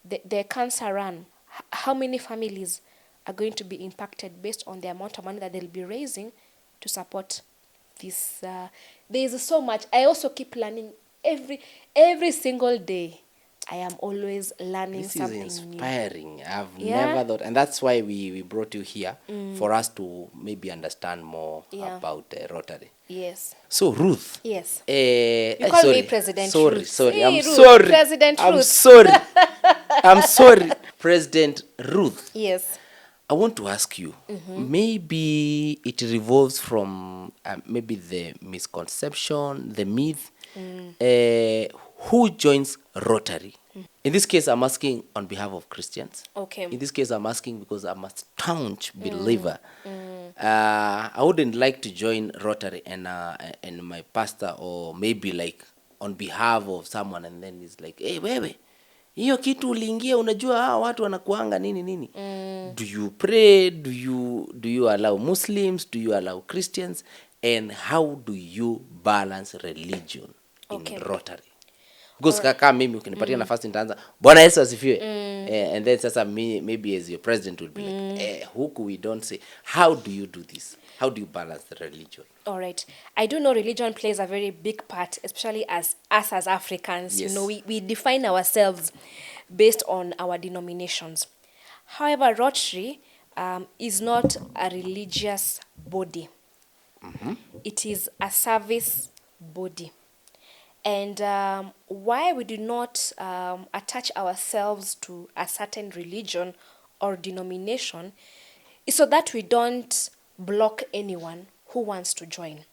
The cancer run, how many families are going to be impacted based on the amount of money that they'll be raising to support this. There is so much. I also keep learning every single day. I am always learning something new. This is inspiring. I've never thought, and that's why we brought you here, for us to maybe understand more about Rotary. Yes. So Ruth. Yes. You call me President Ruth. Sorry. I'm Ruth. sorry. President I'm Ruth. sorry. I'm sorry. President Ruth. Yes. I want to ask you, maybe it revolves from maybe the misconception, the myth, who joins Rotary? In this case, I'm asking on behalf of Christians. Okay. In this case, I'm asking because I'm a staunch believer. I wouldn't like to join Rotary and my pastor, or maybe like on behalf of someone, and then he's like, hey, wewe, hiyo kitu uliingia, unajua hawa watu wanakuanga nini. Do you pray? Do you allow Muslims? Do you allow Christians? And how do you balance religion in Rotary? Because kaka mimi ukinipatia nafasi nitaanza Bwana Yesu asifiwe. And then sasa maybe as your president would be like, huku we don't say. How do you do this? How do you balance the religion? All right. I do know religion plays a very big part, especially as us as Africans. Yes. We define ourselves based on our denominations. However, Rotary is not a religious body. It is a service body. And why we do not attach ourselves to a certain religion or denomination is so that we don't block anyone who wants to join.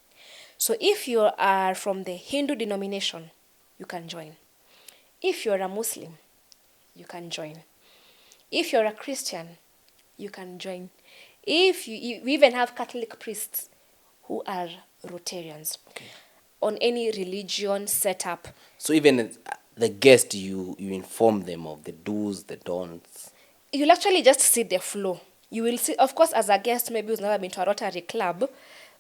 So if you are from the Hindu denomination, you can join. If you're a Muslim, you can join. If you're a Christian, you can join. If we even have Catholic priests who are Rotarians. Okay. On any religion setup. So even the guest, you inform them of the do's, the don'ts. You'll actually just see the flow. You will see, of course, as a guest, maybe who's never been to a Rotary club,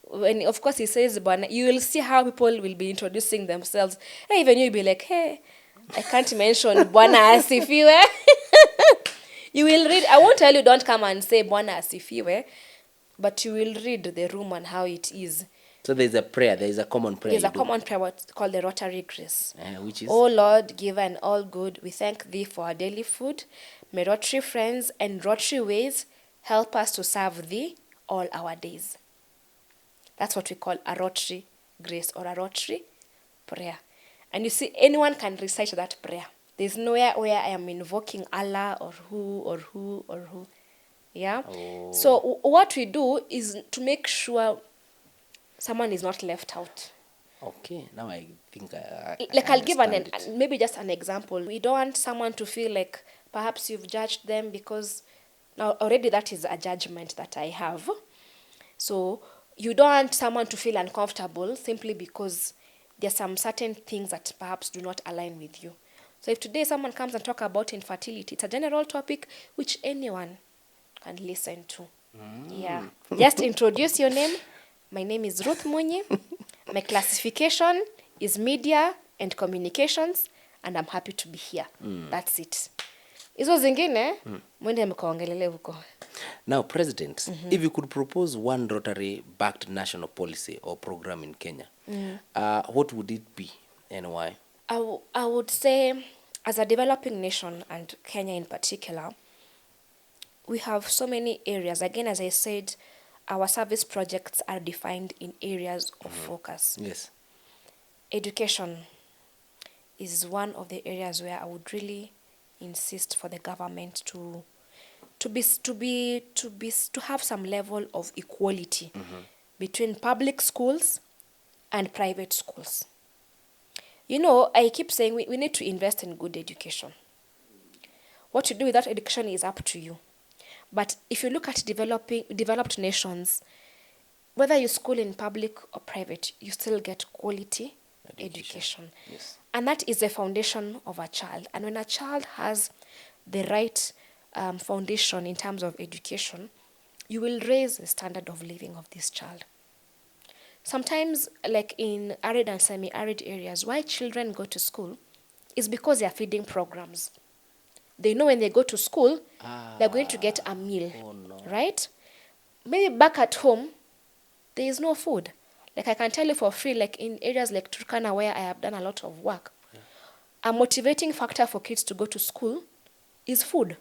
when, of course, he says, you will see how people will be introducing themselves. And even you'll be like, hey, I can't mention Bwana Asifiwe. You will read, I won't tell you don't come and say Bwana Asifiwe, but you will read the room and how it is. So there's a prayer, there's a common prayer. There's a common prayer what's called the Rotary Grace. Which is? Oh Lord, giver and all good, we thank thee for our daily food. May Rotary friends and Rotary ways help us to serve thee all our days. That's what we call a Rotary Grace or a Rotary prayer. And you see, anyone can recite that prayer. There's nowhere where I am invoking Allah or who. Yeah? Oh. So what we do is to make sure someone is not left out. Okay, now I think I'll give maybe just an example. We don't want someone to feel like perhaps you've judged them, because now already that is a judgment that I have. So you don't want someone to feel uncomfortable simply because there's some certain things that perhaps do not align with you. So if today someone comes and talk about infertility, it's a general topic which anyone can listen to. Yeah. Just introduce your name. My name is Ruth Munyi. My classification is media and communications, and I'm happy to be here. That's it. Hizo zingine, mwende mkaongelele huko. Now, President, if you could propose one Rotary-backed national policy or program in Kenya, what would it be and why? I would say, as a developing nation, and Kenya in particular, we have so many areas. Again, as I said, our service projects are defined in areas of focus. Yes. Education is one of the areas where I would really insist for the government to have some level of equality between public schools and private schools. You know, I keep saying we need to invest in good education. What you do with that education is up to you. But if you look at developed nations, whether you school in public or private, you still get quality education. Yes. And that is the foundation of a child. And when a child has the right foundation in terms of education, you will raise the standard of living of this child. Sometimes, like in arid and semi-arid areas, why children go to school is because they are feeding programs. They know when they go to school, they're going to get a meal, right? Maybe back at home, there is no food. Like I can tell you for free, like in areas like Turkana where I have done a lot of work, a motivating factor for kids to go to school is food,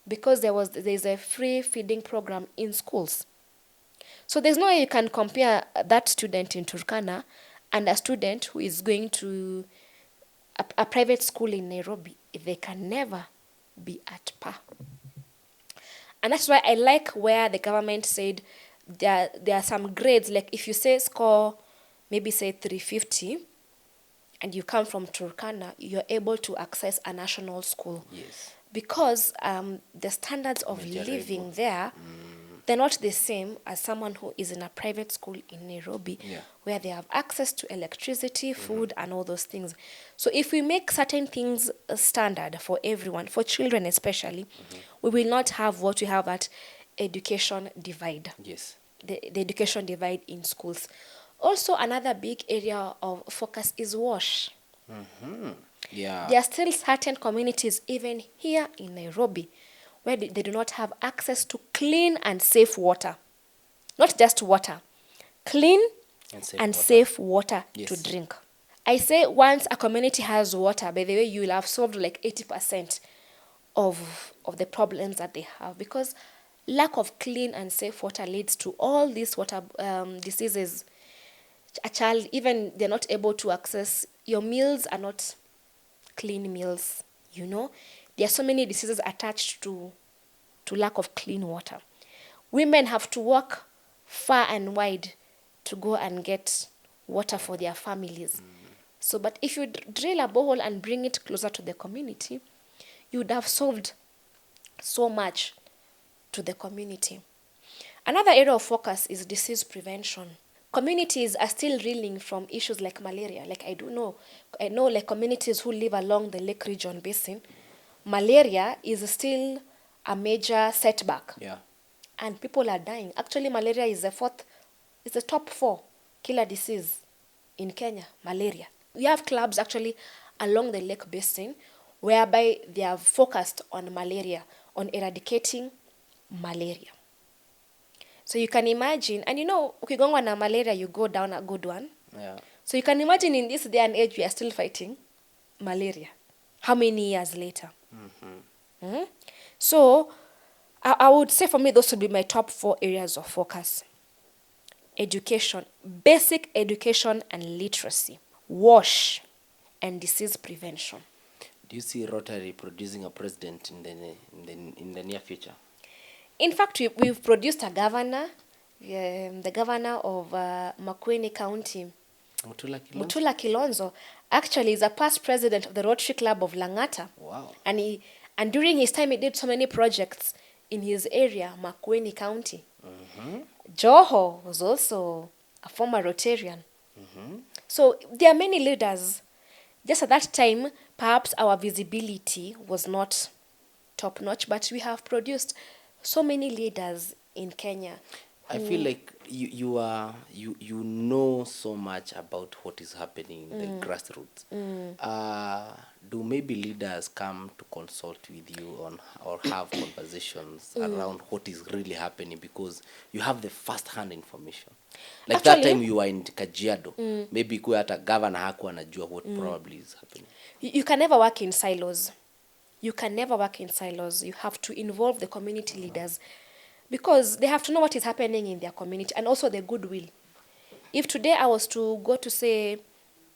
because there's a free feeding program in schools. So there's no way you can compare that student in Turkana and a student who is going to a private school in Nairobi. They can never be at par. And that's why I like where the government said there are some grades, like if you say score, maybe say 350, and you come from Turkana, you're able to access a national school. Yes. Because the standards of living there, they're not the same as someone who is in a private school in Nairobi, where they have access to electricity, food, and all those things. So if we make certain things standard for everyone, for children especially, we will not have what we have at education divide. Yes. The education divide in schools. Also, another big area of focus is wash. Yeah. There are still certain communities, even here in Nairobi, where they do not have access to clean and safe water. Not just water, clean and safe water to drink. I say once a community has water, by the way, you will have solved like 80% of the problems that they have, because lack of clean and safe water leads to all these water diseases. A child, even they're not able to access, your meals are not clean meals, you know. There are so many diseases attached to to lack of clean water. Women have to walk far and wide to go and get water for their families. So, but if you drill a borehole and bring it closer to the community, you would have solved so much to the community. Another area of focus is disease prevention. Communities are still reeling from issues like malaria. Like I know like communities who live along the Lake Region Basin, malaria is still a major setback. Yeah. And people are dying. Actually, malaria is the top 4 killer disease in Kenya, malaria. We have clubs actually along the Lake Basin whereby they are focused on malaria, on eradicating malaria. So you can imagine, and ukigongwa na malaria, you go down a good one. Yeah. So you can imagine in this day and age, we are still fighting malaria. How many years later? So I would say for me, those would be my top 4 areas of focus. Education, basic education and literacy, WASH, and disease prevention. Do you see Rotary producing a president in the near future? In fact, we've produced a governor, the governor of Makueni County, Mutula Kilonzo, actually is a past president of the Rotary Club of Langata. Wow. And during his time, he did so many projects in his area, Makueni County. Joho was also a former Rotarian. So there are many leaders. Just at that time, perhaps our visibility was not top-notch, but we have produced so many leaders in Kenya. I feel like you know so much about what is happening in the grassroots. Do maybe leaders come to consult with you on or have conversations around what is really happening, because you have the first-hand information? Like actually, that time you were in Kajiado, maybe kuwa hata governor hakuwa anajua what probably is happening. You can never work in silos. You can never work in silos. You have to involve the community leaders, because they have to know what is happening in their community, and also the goodwill. If today I was to go to, say,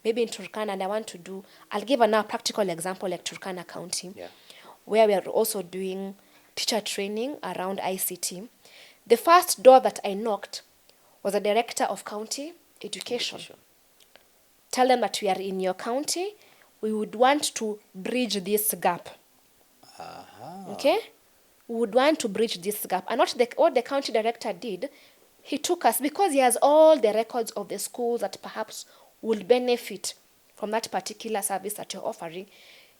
maybe in Turkana, and I want to do, I'll give a now practical example like Turkana County, where we are also doing teacher training around ICT. The first door that I knocked was the director of county education. Tell them that we are in your county. We would want to bridge this gap. Okay? We would want to bridge this gap. And what the county director did, he took us, because he has all the records of the schools that perhaps would benefit from that particular service that you're offering.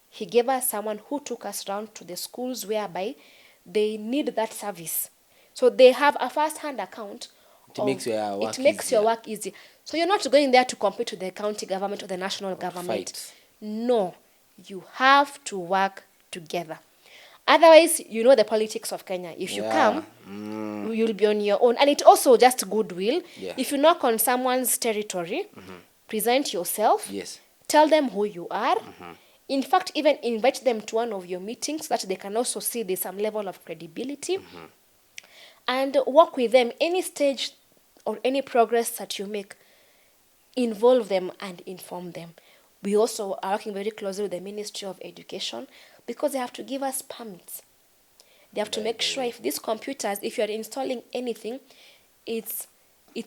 He gave us someone who took us around to the schools whereby they need that service. So they have a first-hand account. It makes your work easy. So you're not going there to compete with the county government or the national government. Fight. No. You have to work together. Otherwise, you know the politics of Kenya. If you come, you'll be on your own. And it's also just goodwill. Yeah. If you knock on someone's territory, present yourself. Yes. Tell them who you are. In fact, even invite them to one of your meetings so that they can also see there's some level of credibility. And work with them. Any stage or any progress that you make, involve them and inform them. We also are working very closely with the Ministry of Education, because they have to give us permits. They have to make sure if these computers, if you are installing anything, it's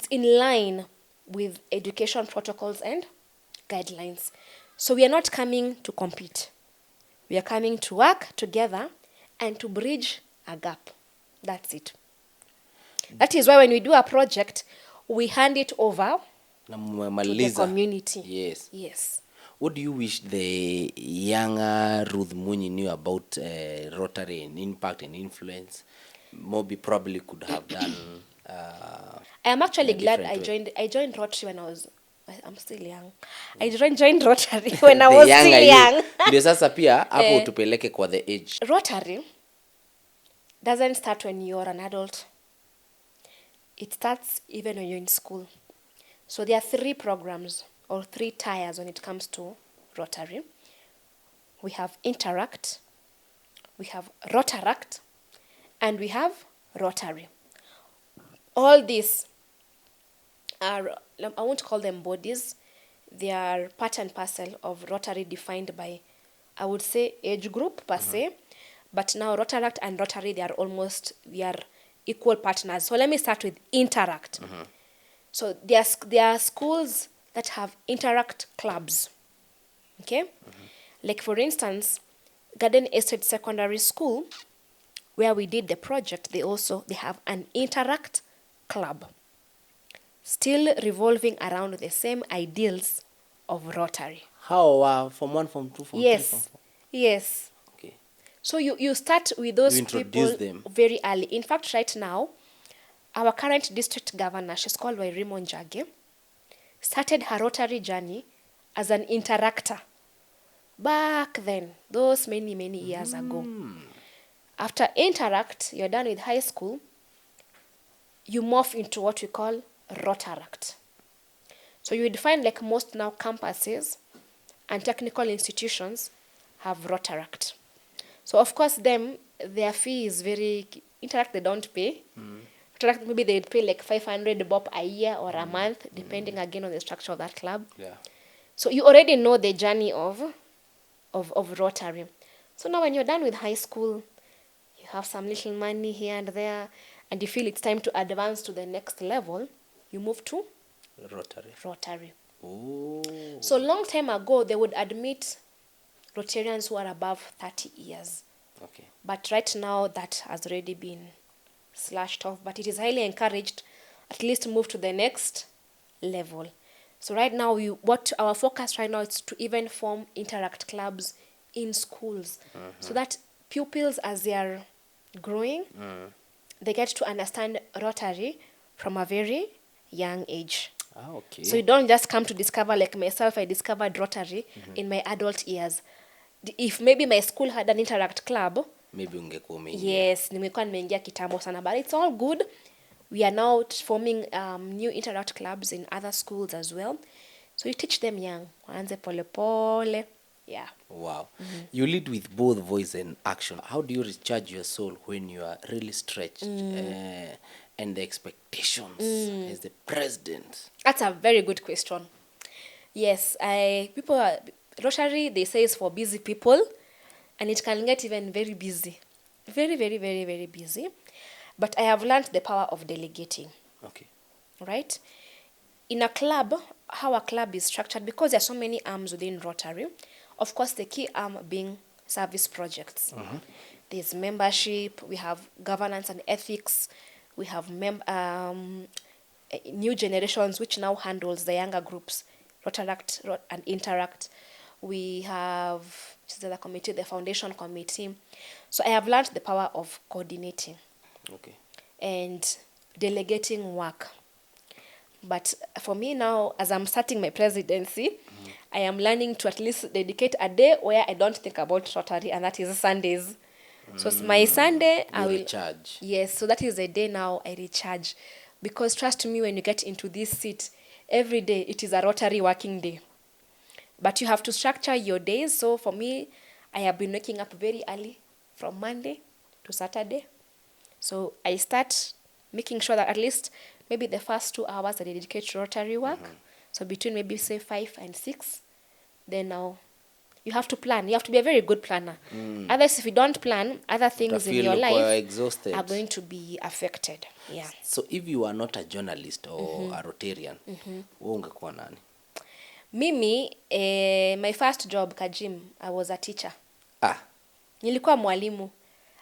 in line with education protocols and guidelines. So we are not coming to compete. We are coming to work together and to bridge a gap. That's it. That is why when we do a project, we hand it over to the community. Yes. Yes. What do you wish the younger Ruth Munyi knew about Rotary and impact and influence? Maybe probably could have done. I am actually glad I joined Rotary when I'm still young. I joined Rotary when I was still young. Ndio sasa pia hapo tupeleke kwa the age. Rotary doesn't start when you're an adult. It starts even when you're in school. So there are 3 programs or 3 tiers when it comes to Rotary. We have Interact, we have Rotaract, and we have Rotary. All these are, I won't call them bodies, they are part and parcel of Rotary, defined by, I would say, age group per se, But now Rotaract and Rotary, they are equal partners. So let me start with Interact. So there are schools that have Interact clubs. Okay? Like for instance, Garden Estate Secondary School, where we did the project, they have an Interact club, still revolving around the same ideals of Rotary. How Form 1, Form 2, Form 3, Form 4? Yes. Okay. So you start with those people them very early. In fact, right now, our current district governor, she's called Wairimu Njage, started her Rotary journey as an interactor back then, those many, many years ago. After Interact, you're done with high school, you morph into what we call Rotaract. So you would find like most now campuses and technical institutions have Rotaract. So of course their fee is very, Interact they don't pay. Rotaract maybe they'd pay like 500 bob a year or a month, depending again on the structure of that club. Yeah. So you already know the journey of Rotary. So now when you're done with high school, you have some little money here and there, and you feel it's time to advance to the next level, you move to Rotary. Oh. So long time ago, they would admit Rotarians who are above 30 years. Okay. But right now, that has already been slashed off. But it is highly encouraged, at least move to the next level. So right now, what our focus right now is to even form Interact clubs in schools, so that pupils, as they are growing, they get to understand Rotary from a very young age. Okay. So you don't just come to discover, like myself, I discovered Rotary in my adult years. If maybe my school had an Interact club, maybe ungekuwa umeingia. Yes, nimekuwa nimeingia kitambo sana, but it's all good. We are now forming new Interact clubs in other schools as well. So you teach them young. Waanze pole pole. Yeah. Wow. You lead with both voice and action. How do you recharge your soul when you are really stretched and the expectations as the president? That's a very good question. Yes, Rotary, they say, is for busy people, and it can get even very busy. Very, very, very, very busy. But I have learned the power of delegating. Okay. Right? In a club, how a club is structured, because there are so many arms within Rotary, of course, the key arm being service projects. There's membership, we have governance and ethics, we have new generations, which now handles the younger groups, Rotaract and Interact. We have the committee, the foundation committee. So I have learned the power of coordinating. Okay. And delegating work. But for me now, as I'm starting my presidency, I am learning to at least dedicate a day where I don't think about Rotary, and that is Sundays. So my Sunday, I will recharge. Yes, so that is the day now I recharge. Because trust me, when you get into this seat, every day it is a Rotary working day. But you have to structure your days. So for me, I have been waking up very early from Monday to Saturday. So I start making sure that at least maybe the first 2 hours I dedicate to Rotary work. So between maybe say 5 and 6, then now you have to plan. You have to be a very good planner. Otherwise, if you don't plan, other things in your life are going to be affected. Yeah. So if you are not a journalist or a Rotarian, wewe ungekuwa nani? Mimi, my first job, Kajim, I was a teacher. Nilikuwa mwalimu,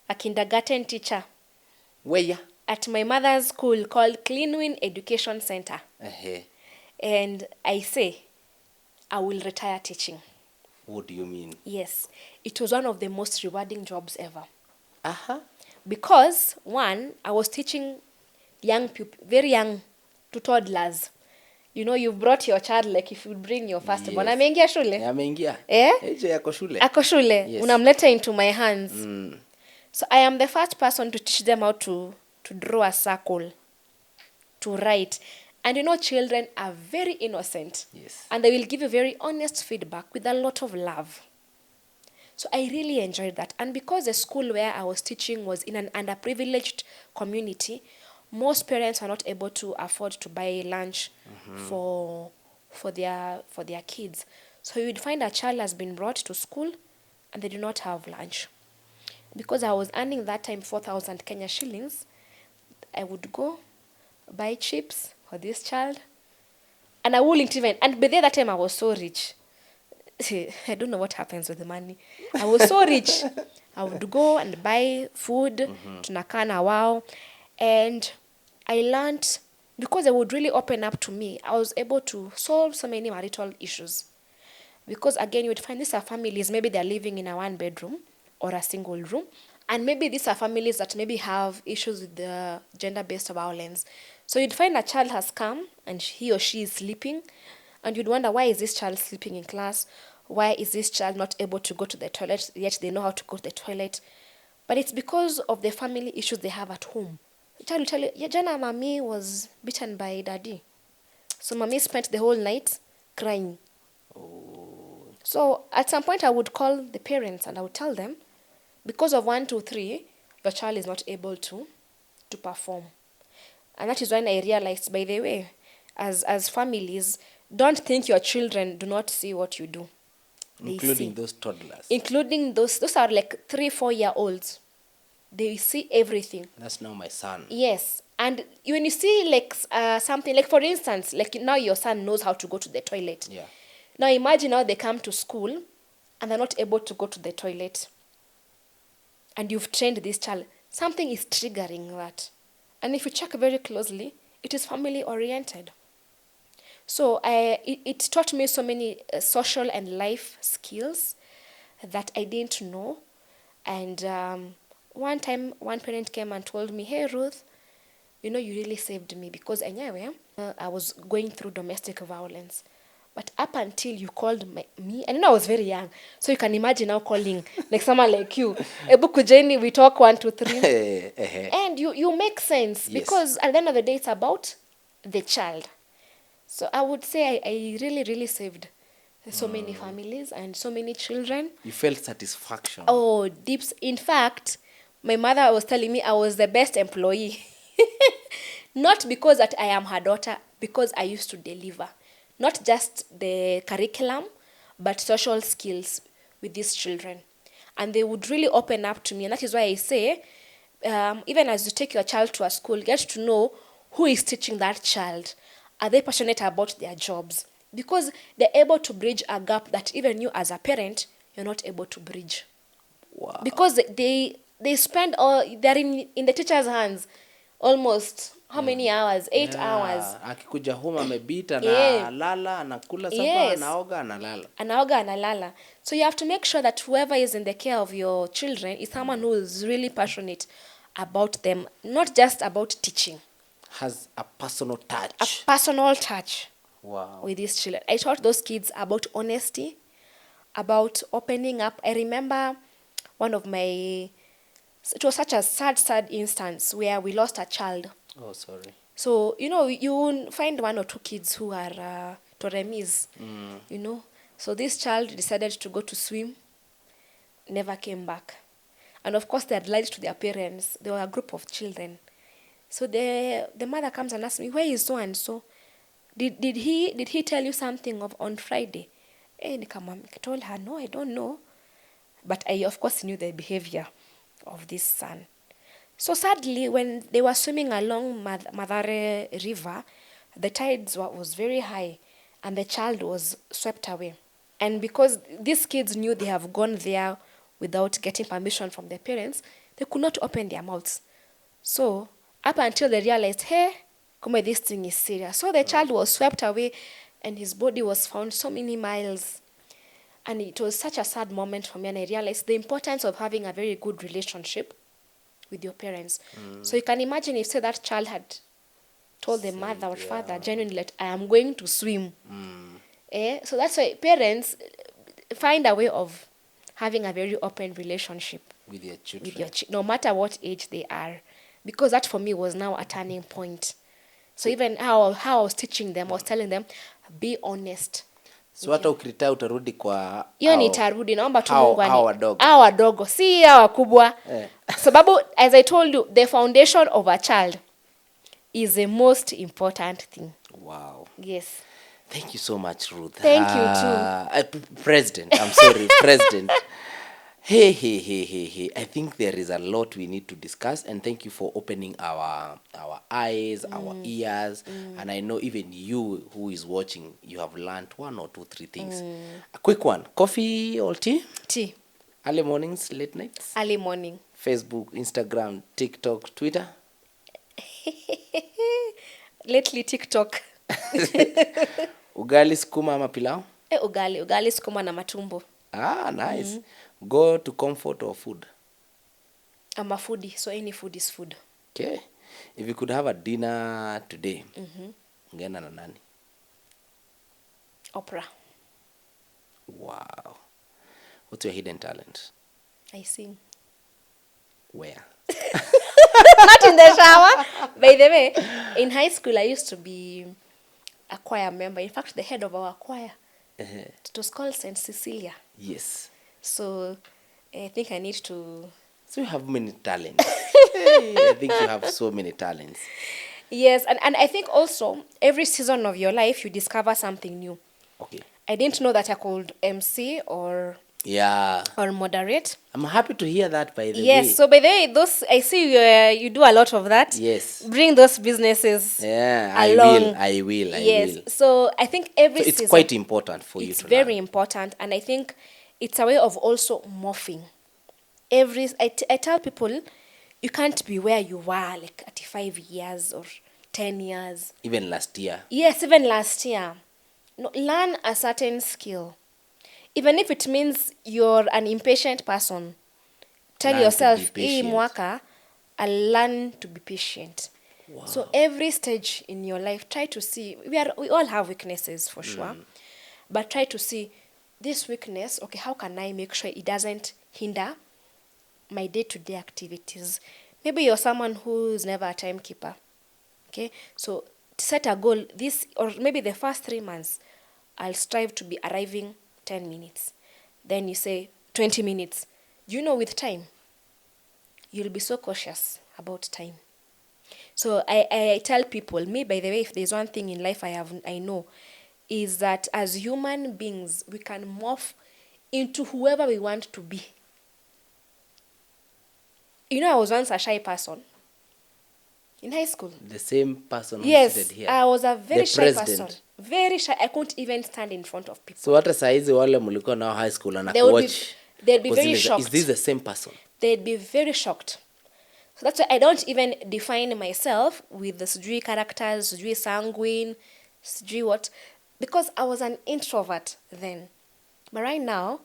a kindergarten teacher. Where? At my mother's school called Cleanwin Education Center. And I say, I will retire teaching. What do you mean? Yes. It was one of the most rewarding jobs ever. Because, one, I was teaching young people, very young, to toddlers. You know, you've brought your child, like if you bring your firstborn. Yes. Ameingia shule? Ameingia. Eje yako shule. Ako shule. Yes. Unamleta into my hands. So I am the first person to teach them how to draw a circle, to write. And you know, children are very innocent. Yes. And they will give you very honest feedback with a lot of love. So I really enjoyed that. And because the school where I was teaching was in an underprivileged community, most parents are not able to afford to buy lunch for their kids. So you would find a child has been brought to school and they do not have lunch. Because I was earning that time 4,000 Kenya shillings, I would go buy chips for this child. And I wouldn't even, and by that time I was so rich. I don't know what happens with the money. I was so rich. I would go and buy food, tunakaa na wao. And I learned, because they would really open up to me, I was able to solve so many marital issues. Because again, you would find these are families, maybe they're living in a one bedroom or a single room. And maybe these are families that maybe have issues with the gender-based violence. So you'd find a child has come and he or she is sleeping. And you'd wonder, why is this child sleeping in class? Why is this child not able to go to the toilet, yet they know how to go to the toilet? But it's because of the family issues they have at home. The child will tell you, yeah, Jana, mommy was beaten by daddy. So mommy spent the whole night crying. So at some point I would call the parents and I would tell them, because of 1, 2, 3, your child is not able to perform. And that is when I realized, by the way, as families, don't think your children do not see what you do. Including those toddlers. Including those are like 3, 4-year-olds. They see everything. That's now my son. Yes. And when you see like something, like for instance, like now your son knows how to go to the toilet. Yeah. Now imagine how they come to school and they're not able to go to the toilet. And you've trained this child. Something is triggering that. And if you check very closely, it is family oriented. So it taught me so many social and life skills that I didn't know. And one time, one parent came and told me, hey, Ruth, you know, you really saved me because I was going through domestic violence. But up until you called me, and I was very young, so you can imagine now calling like someone like you. Ebu kujeni, we talk 1, 2, 3. And you make sense, yes. Because at the end of the day, it's about the child. So I would say I really, really saved so many families and so many children. You felt satisfaction. Oh, deeps. In fact, my mother was telling me I was the best employee. Not because that I am her daughter, because I used to deliver. Not just the curriculum, but social skills with these children. And they would really open up to me. And that is why I say, even as you take your child to a school, get to know who is teaching that child. Are they passionate about their jobs? Because they're able to bridge a gap that even you as a parent, you're not able to bridge. Wow. Because they spend they're in the teacher's hands almost how many hours? 8 hours. Akikuja home amebita na lala, anakula sapa, anaoga, analala. Anaoga, analala. So you have to make sure that whoever is in the care of your children is someone who is really passionate about them, not just about teaching. Has a personal touch. A personal touch. Wow. With these children. I taught those kids about honesty, about opening up. I remember one of my, it was such a sad instance where we lost a child. Oh, sorry. So, you know, you find 1 or 2 kids who are toremis, you know. So this child decided to go to swim, never came back. And of course, they had lied to their parents. They were a group of children. So the mother comes and asks me, where is so-and-so? Did he tell you something on Friday? And I told her, no, I don't know. But I, of course, knew the behavior of this son. So sadly, when they were swimming along Madare River, the tides was very high, and the child was swept away. And because these kids knew they have gone there without getting permission from their parents, they could not open their mouths. So up until they realized, hey, come, this thing is serious. So the child was swept away, and his body was found so many miles. And it was such a sad moment for me, and I realized the importance of having a very good relationship with your parents. So you can imagine if, say, that child had told the mother or father genuinely, like, I am going to swim. So that's why parents find a way of having a very open relationship with your children, no matter what age they are. Because that for me was now a turning point. So even how I was teaching them, I was telling them, be honest. So hata ukiritaa utarudi kwa hiyo nitarudi, naomba tu Mungu hao wadogo si hao wakubwa. Sababu as I told you, the foundation of a child is the most important thing. Wow. Yes. Thank you so much, Ruth. Thank you too. President. Hey. I think there is a lot we need to discuss, and thank you for opening our eyes, our ears, and I know even you who is watching, you have learned 1 or 2, 3 things. A quick one: coffee or tea? Tea. Early mornings, late nights? Early morning. Facebook, Instagram, TikTok, Twitter? Lately TikTok. Ugali, sukuma ama pilau? Ugali sukuma na matumbo. Ah, nice. Go to comfort or food? I'm a foodie, so any food is food. Okay. If you could have a dinner today, ungeenda na nani? Oprah. Wow. What's your hidden talent? I sing. Where? Not in the shower. By the way, in high school, I used to be a choir member. In fact, the head of our choir. It was called St. Cecilia. Yes. So I think I need to... So you have many talents. Hey, I think you have so many talents. Yes, and I think also every season of your life, you discover something new. Okay. I didn't know that I could MC or moderate. I'm happy to hear that, by the way. Yes, so by the way, those I see you do a lot of that. Yes. Bring those businesses along. I will. Yes, so I think every so it's season, quite important for you to It's very learn. important, and I think it's a way of also morphing. I tell people, you can't be where you were like at 5 years or 10 years. Even last year. Yes, even last year. No, learn a certain skill. Even if it means you're an impatient person, tell Learn to yourself, be patient. mwaka, I'll learn to be patient. Wow. So every stage in your life, try to see, we all have weaknesses for sure, but try to see this weakness, okay, how can I make sure it doesn't hinder my day-to-day activities? Maybe you're someone who's never a timekeeper, okay? So set a goal, or maybe the first 3 months, I'll strive to be arriving 10 minutes. Then you say 20 minutes. With time, you'll be so cautious about time. So I tell people, me, by the way, if there's one thing in life I know, is that as human beings, we can morph into whoever we want to be. I was once a shy person in high school. The same person who Yes, seated here. I was a very shy president. person. Very shy. I couldn't even stand in front of people. So hata saizi wale mlikuwa nao high school they'd be very shocked. Is this the same person? They'd be very shocked. So that's why I don't even define myself with the sijui characters, sijui sanguine, sijui what, because I was an introvert then. But right now,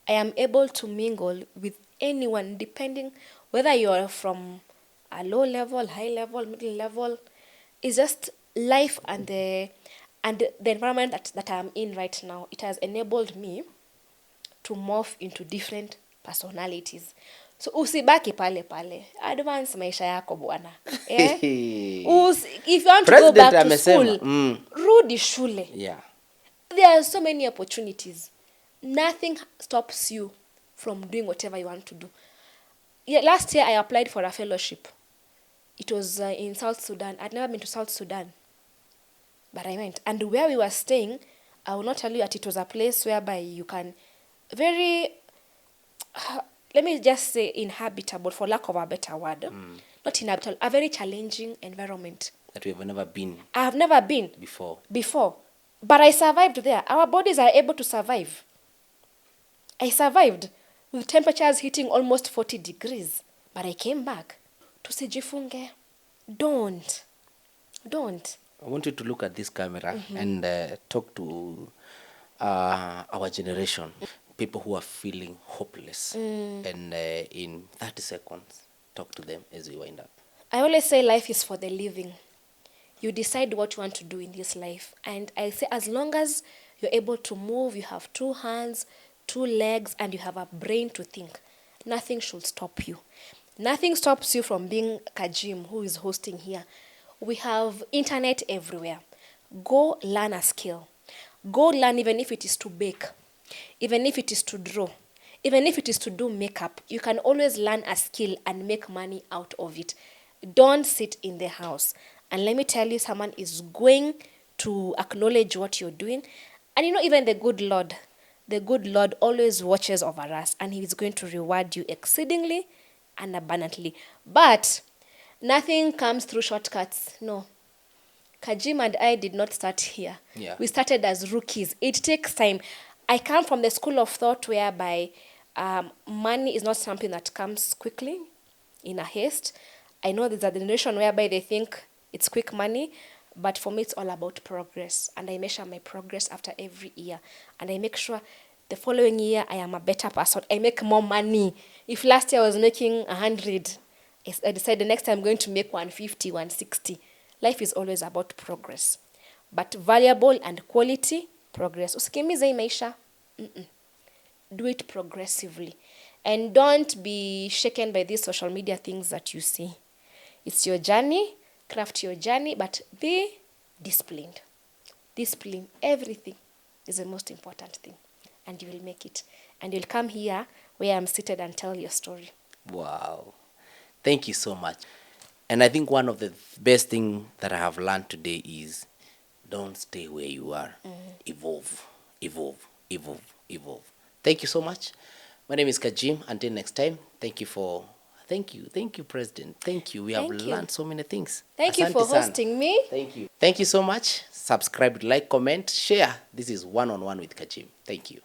I am able to mingle with anyone, depending whether you're from a low level, high level, middle level. It's just life and the environment that I'm in right now. It has enabled me to morph into different personalities. So usibaki pale. Advance maisha yako bwana. If you want to go back to school, rudi shule. Yeah. There are so many opportunities. Nothing stops you from doing whatever you want to do. Last year I applied for a fellowship. It was in South Sudan. I'd never been to South Sudan. But I went. And where we were staying, I will not tell you that it was a place whereby you can let me just say inhabitable, for lack of a better word. Not inhabitable, a very challenging environment. That we've never been. I have never been. Before. But I survived there. Our bodies are able to survive. I survived with temperatures hitting almost 40 degrees. But I came back. Tusijifunge. Don't. I want you to look at this camera and talk to our generation. People who are feeling hopeless. And in 30 seconds, talk to them as we wind up. I always say life is for the living. You decide what you want to do in this life. And I say as long as you're able to move, you have 2 hands, 2 legs, and you have a brain to think, nothing should stop you. Nothing stops you from being Kajim, who is hosting here. We have internet everywhere. Go learn a skill. Go learn, even if it is to bake, even if it is to draw, even if it is to do makeup. You can always learn a skill and make money out of it. Don't sit in the house. And let me tell you, someone is going to acknowledge what you're doing. And even the good Lord, the good Lord always watches over us, and He is going to reward you exceedingly and abundantly. But nothing comes through shortcuts. No. Kajim and I did not start here. Yeah. We started as rookies. It takes time. I come from the school of thought whereby money is not something that comes quickly, in a haste. I know there's a generation whereby they think it's quick money, but for me, it's all about progress. And I measure my progress after every year. And I make sure the following year, I am a better person. I make more money. If last year I was making 100, I decide the next time I'm going to make 150, 160. Life is always about progress. But valuable and quality, progress. Usikimize hii maisha. Do it progressively. And don't be shaken by these social media things that you see. It's your journey. Craft your journey, but be disciplined. Discipline, everything is the most important thing. And you will make it. And you'll come here where I'm seated and tell your story. Wow. Thank you so much. And I think one of the best things that I have learned today is don't stay where you are. Evolve, evolve, evolve, evolve. Thank you so much. My name is Kajim. Until next time, thank you, President. Thank you. We have learned so many things. Thank you for hosting me. Thank you. Thank you so much. Subscribe, like, comment, share. This is One on One with Kajim. Thank you.